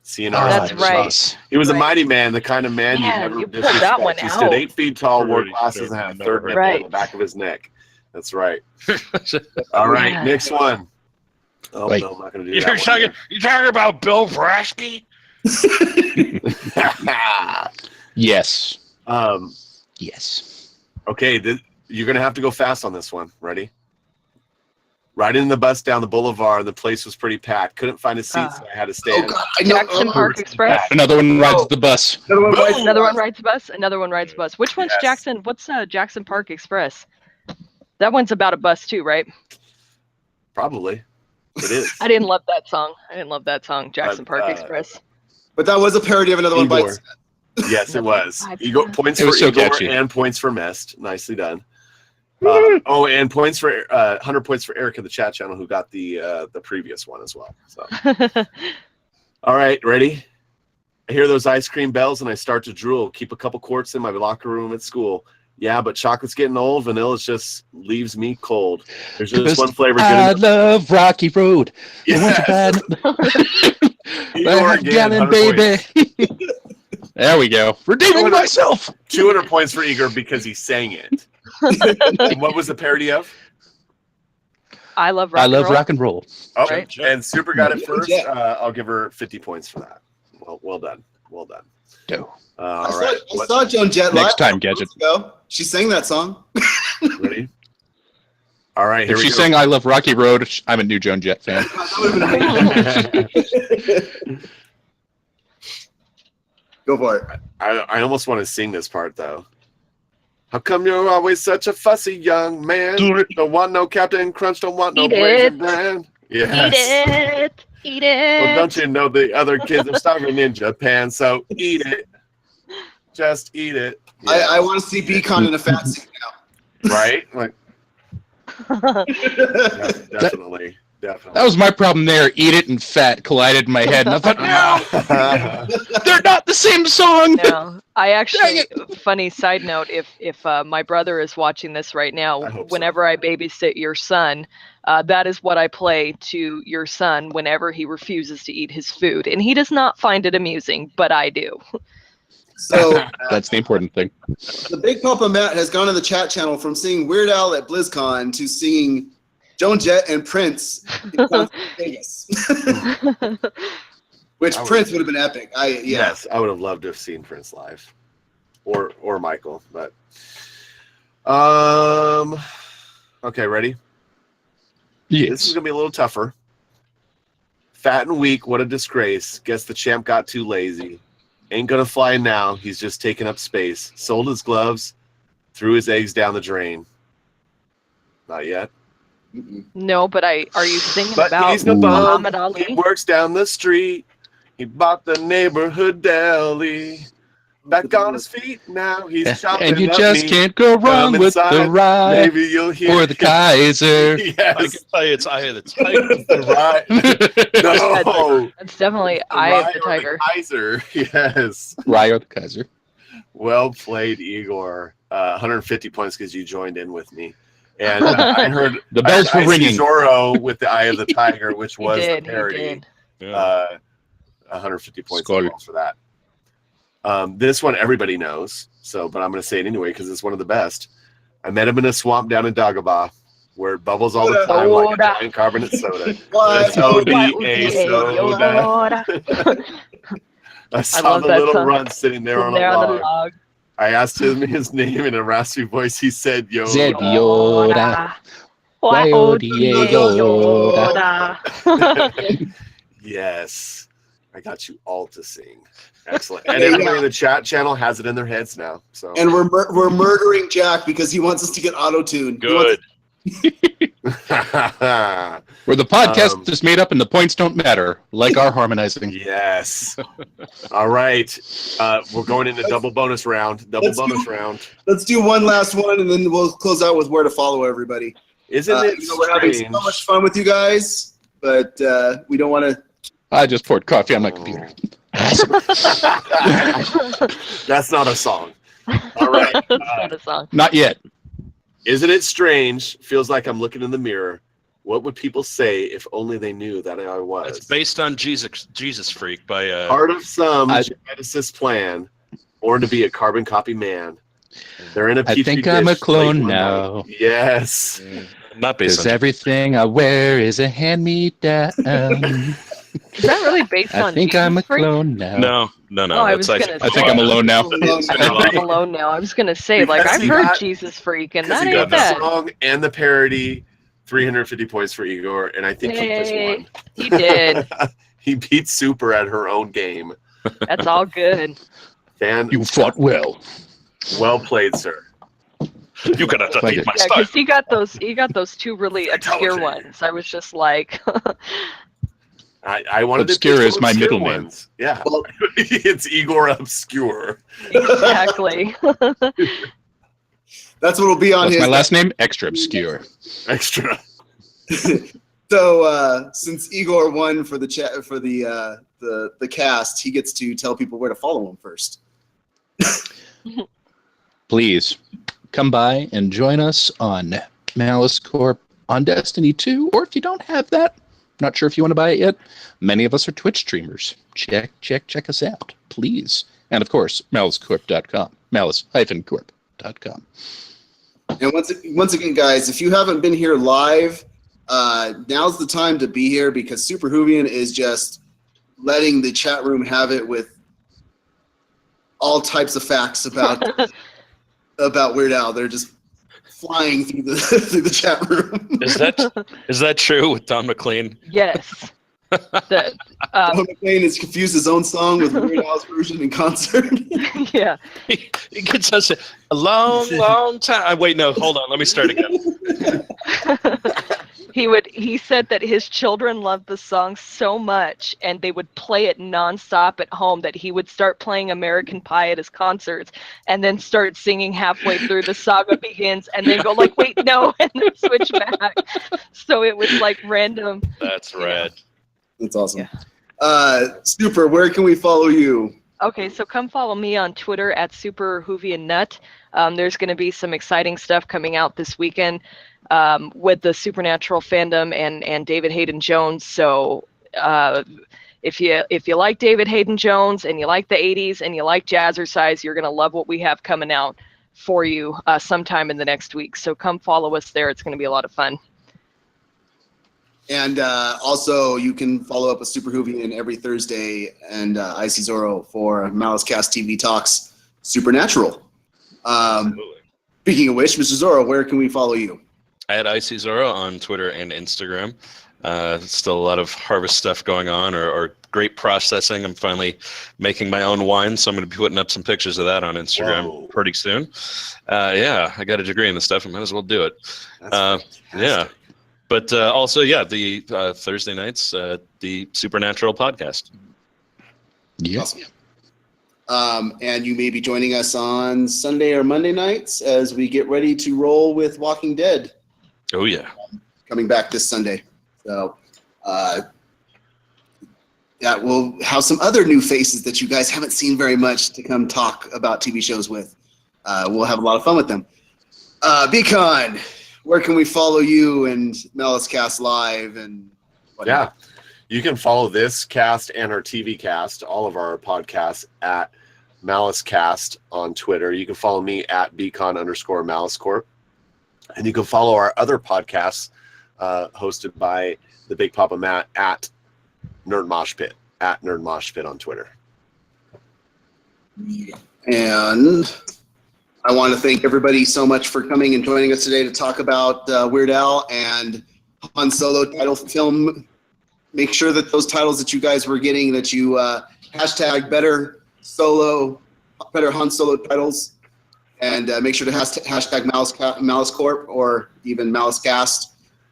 That's right. He was a Right. mighty man, the kind of man Yeah, you never you pulled that one disrespect. He stood out. 8 feet tall, wore Pretty glasses, sure. and had a Never third heard nipple that. on the back of his neck. That's right. All right, Yeah. next one. Oh, Wait. no, I'm not going to do You're that one. talking about Bill Brasky? Yes. um, Yes. okay, you're going to have to go fast on this one. Ready? Riding in the bus down the boulevard, the place was pretty packed. Couldn't find a seat, so I had to Oh stand. God, I know. Jackson Park Express. Another one rides the bus. Another one rides bus. Another one rides bus. Which one's Yes. Jackson? What's Jackson Park Express? That one's about a bus too, right? Probably. It is. I didn't love that song. Jackson Park Uh, Express. But that was a parody of Another One Igor. Bites. Yes, it was. Bites. Igor, points It for was so Igor catchy. and points for Mist. Nicely done. And points for 100 points for Eric in the chat channel who got the previous one as well. So, all right, ready? I hear those ice cream bells and I start to drool. Keep a couple quarts in my locker room at school. Yeah, but chocolate's getting old. Vanilla just leaves me cold. There's just one flavor. I love Rocky Road. Yes. Igor again, Gallon, 100 baby. There we go. Redeeming myself. 200 points for Igor because he sang it. And what was the parody of? I love rock. I love and roll. rock and roll. Oh, Right. and Super got it first. Yeah. I'll give her 50 points for that. Well done. Go. All right. I saw Joan Jett live Next time, a couple Gadget. months ago. She sang that song. Ready? All right. Here If we she go. sang I Love Rocky Road, I'm a new Joan Jett fan. Go for it. I almost want to sing this part though. How come you're always such a fussy young man? Don't want no Captain Crunch. Don't want no Eat Raisin it. Bran. Eat Yes. it. Well, don't you know the other kids are starving in Japan? So eat it. Just eat it. I want to see Beacon in a fat suit Right? Like, yeah, definitely. That was my problem there. Eat It and Fat collided in my head. And I thought, no, they're not the same song. No, I actually. Funny side note: if my brother is watching this right I now, hope so. whenever I babysit your son, that is what I play to your son whenever he refuses to eat his food, and he does not find it amusing, but I do. So That's the important thing. the Big Papa Matt has gone to the chat channel from seeing Weird Al at BlizzCon to seeing Joan Jett and Prince in Las Vegas. Which Prince would have been epic. Yes, I would have loved to have seen Prince live, or Michael. But okay, ready? This is Yes. gonna be a little tougher. Fat and weak, what a disgrace. Guess the champ got too lazy. Ain't gonna fly now. He's just taking up space. Sold his gloves, threw his eggs down the drain. Not yet. No, but are you singing But about he's no bum. Muhammad He Ali? works down the street. He bought the neighborhood deli. Back on his feet now. He's chopping And you up just meat. can't go wrong Come with the inside. rye Maybe you'll hear or the Kaiser. I can Yes, tell you it's Eye of the Tiger. right. No, That's definitely Eye of the Rye or Tiger. Kaiser. Yes. Rye or the Kaiser. Well played, Igor. 150 points because you joined in with me. And I heard The bells were I see ringing. Zorro with the Eye of the Tiger, which He was did. the He parody. did. Yeah. 150 points Skull. as well for that. This one everybody knows, but I'm going to say it anyway because it's one of the best. I met him in a swamp down in Dagobah where it bubbles all the time like a Soda. giant carbonate soda. What? S-O-D-A soda. I saw love the that little song. runt sitting there on Sitting a there on the log. log. I asked him his name in a raspy voice. He said, "Yo." Said Yoda. Yoda. Yes, I got you all to sing. Excellent. And everybody in the chat channel has it in their heads now. So. And we're murdering Jack because he wants us to get auto-tuned. Good. Where the podcast is made up and the points don't matter, like our harmonizing. Yes. All right. We're going into double bonus round. Round. Let's do one last one, and then we'll close out with where to follow everybody. Isn't it we're having so much fun with you guys, but we don't want to. I just poured coffee on my computer. That's not a song. All right. Not a song. Not yet. Isn't it strange? Feels like I'm looking in the mirror. What would people say if only they knew that I was? It's based on Jesus Freak by part of some geneticist plan, born to be a carbon copy man. They're in a petri I think dish I'm a late clone one now. night. Yes. not based Because on everything I wear is a hand-me-down. Is that really based on I think Jesus I'm a Freak? clone now. No. Oh, I was It's gonna I think I'm alone now. I think I'm alone now. I was gonna say, like, Because I've he heard got- Jesus Freak, and Because that he got ain't the bad. song and the parody. 350 points for Igor, and I think he just Yay. won. He did. He beat Super at her own game. That's all good. You fought well. Well played, sir. You gotta Thank you. defeat my Yeah, style. because he got those two really obscure ones. I was just like, I wanted Obscure to pick is some my obscure middle name. ones. Yeah, Well- it's Igor Obscure. exactly. That's what will be on What's his. my last name? Extra obscure. Extra. So since Igor won for the chat for the cast, he gets to tell people where to follow him first. Please come by and join us on Malice Corp on Destiny 2, or if you don't have that, not sure if you want to buy it yet, many of us are Twitch streamers. Check us out, please. And of course, MaliceCorp.com, malice-corp.com. And once again, guys, if you haven't been here live, now's the time to be here because Super Hoovian is just letting the chat room have it with all types of facts about Weird Al. They're just flying through the chat room. Is that true with Don McLean? Yes. The, Don McLean has confused his own song with Weird Al's version in concert. yeah. He gets us a long time. Wait, no, hold on. Let me start again. He said that his children loved the song so much and they would play it nonstop at home that he would start playing American Pie at his concerts and then start singing halfway through the saga begins and then go like, wait, no, and then switch back. So it was like random. That's rad. That's awesome. Yeah. Super, where can we follow you? Okay, so come follow me on Twitter at SuperHoovianNut. There's going to be some exciting stuff coming out this weekend with the Supernatural fandom and David Hayden Jones. So if you like David Hayden Jones and you like the 80s and you like Jazzercise, you're going to love what we have coming out for you sometime in the next week. So come follow us there. It's going to be a lot of fun. And also, you can follow up with Super Hoovian every Thursday and Icy Zorro for MaliceCast TV Talks Supernatural. Speaking of which, Mr. Zorro, where can we follow you? At Icy Zorro on Twitter and Instagram. Still a lot of harvest stuff going on or grape processing. I'm finally making my own wine, so I'm going to be putting up some pictures of that on Instagram pretty soon. Yeah, I got a degree in this stuff. I might as well do it. Yeah. But also, the Thursday nights, the Supernatural podcast. Yes. Awesome. And you may be joining us on Sunday or Monday nights as we get ready to roll with Walking Dead. Oh, yeah. Coming back this Sunday. So that will have some other new faces that you guys haven't seen very much to come talk about TV shows with. We'll have a lot of fun with them. Beacon, where can we follow you and MaliceCast Live and whatnot? Yeah, you can follow this cast and our TV cast, all of our podcasts at MaliceCast on Twitter. You can follow me at Beacon_MaliceCorp. And you can follow our other podcasts hosted by the Big Papa Matt at Nerd Mosh Pit, at Nerd Mosh Pit on Twitter. And I want to thank everybody so much for coming and joining us today to talk about Weird Al and Han Solo title film. Make sure that those titles that you guys were getting, that you hashtag better Han Solo titles, and make sure to hashtag Malice Corp or even MaliceCast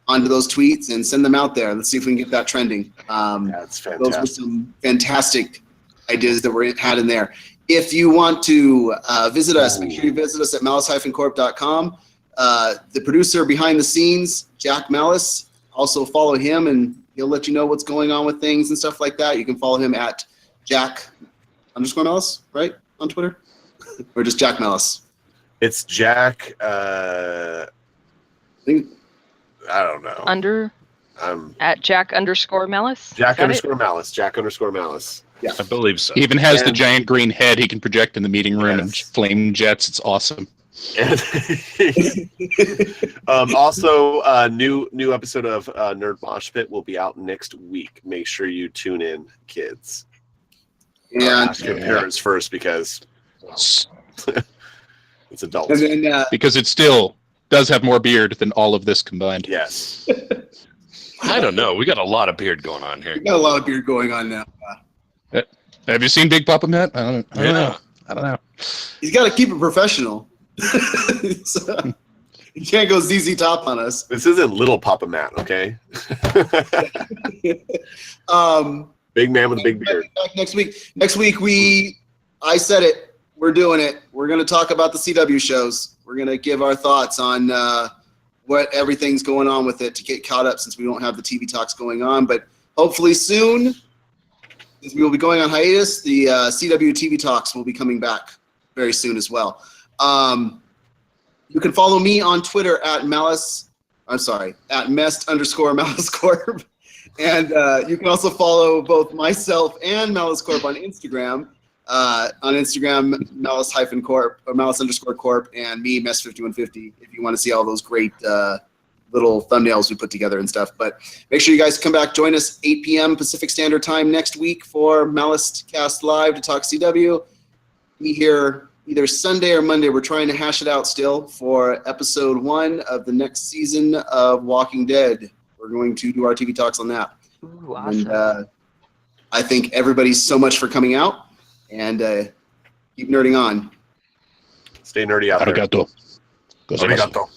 onto those tweets and send them out there. Let's see if we can get that trending. That's fantastic. Those were some fantastic ideas that were had in there. If you want to visit us, make sure you visit us at malice-corp.com. The producer behind the scenes, Jack Malice, also follow him and he'll let you know what's going on with things and stuff like that. You can follow him at Jack_Malice, right? On Twitter? Or just Jack Malice? It's Jack, I don't know. At Jack_Malice? Jack_Malice. Yeah. I believe so. He even has the giant green head he can project in the meeting room and flame jets. It's awesome. And also, new episode of Nerd Mosh Pit will be out next week. Make sure you tune in, kids. And ask your parents first because it's adults. And then, Because it still does have more beard than all of this combined. Yes. I don't know. We got a lot of beard going on here. we got a lot of beard going on now. Have you seen Big Papa Matt? I don't know. He's got to keep it professional. So, you can't go ZZ Top on us. This isn't Little Papa Matt, okay? Big man with a big beard. Next week, I said it. We're doing it. We're going to talk about the CW shows. We're going to give our thoughts on what everything's going on with it to get caught up since we don't have the TV talks going on. But hopefully soon, since we will be going on hiatus, the CW TV talks will be coming back very soon as well. You can follow me on Twitter at Mest_Malice Corp. And you can also follow both myself and Malice Corp on Instagram. On Instagram, Malice-Corp or Malice_Corp, and me, Mest5150, if you want to see all those great little thumbnails we put together and stuff. But make sure you guys come back, join us 8 p.m. Pacific Standard Time next week for MaliceCast Live to talk CW. Be here either Sunday or Monday. We're trying to hash it out still for episode 1 of the next season of Walking Dead. We're going to do our TV talks on that. Ooh, awesome. And I thank everybody so much for coming out, and keep nerding on. Stay nerdy out there. Arigato. Arigato.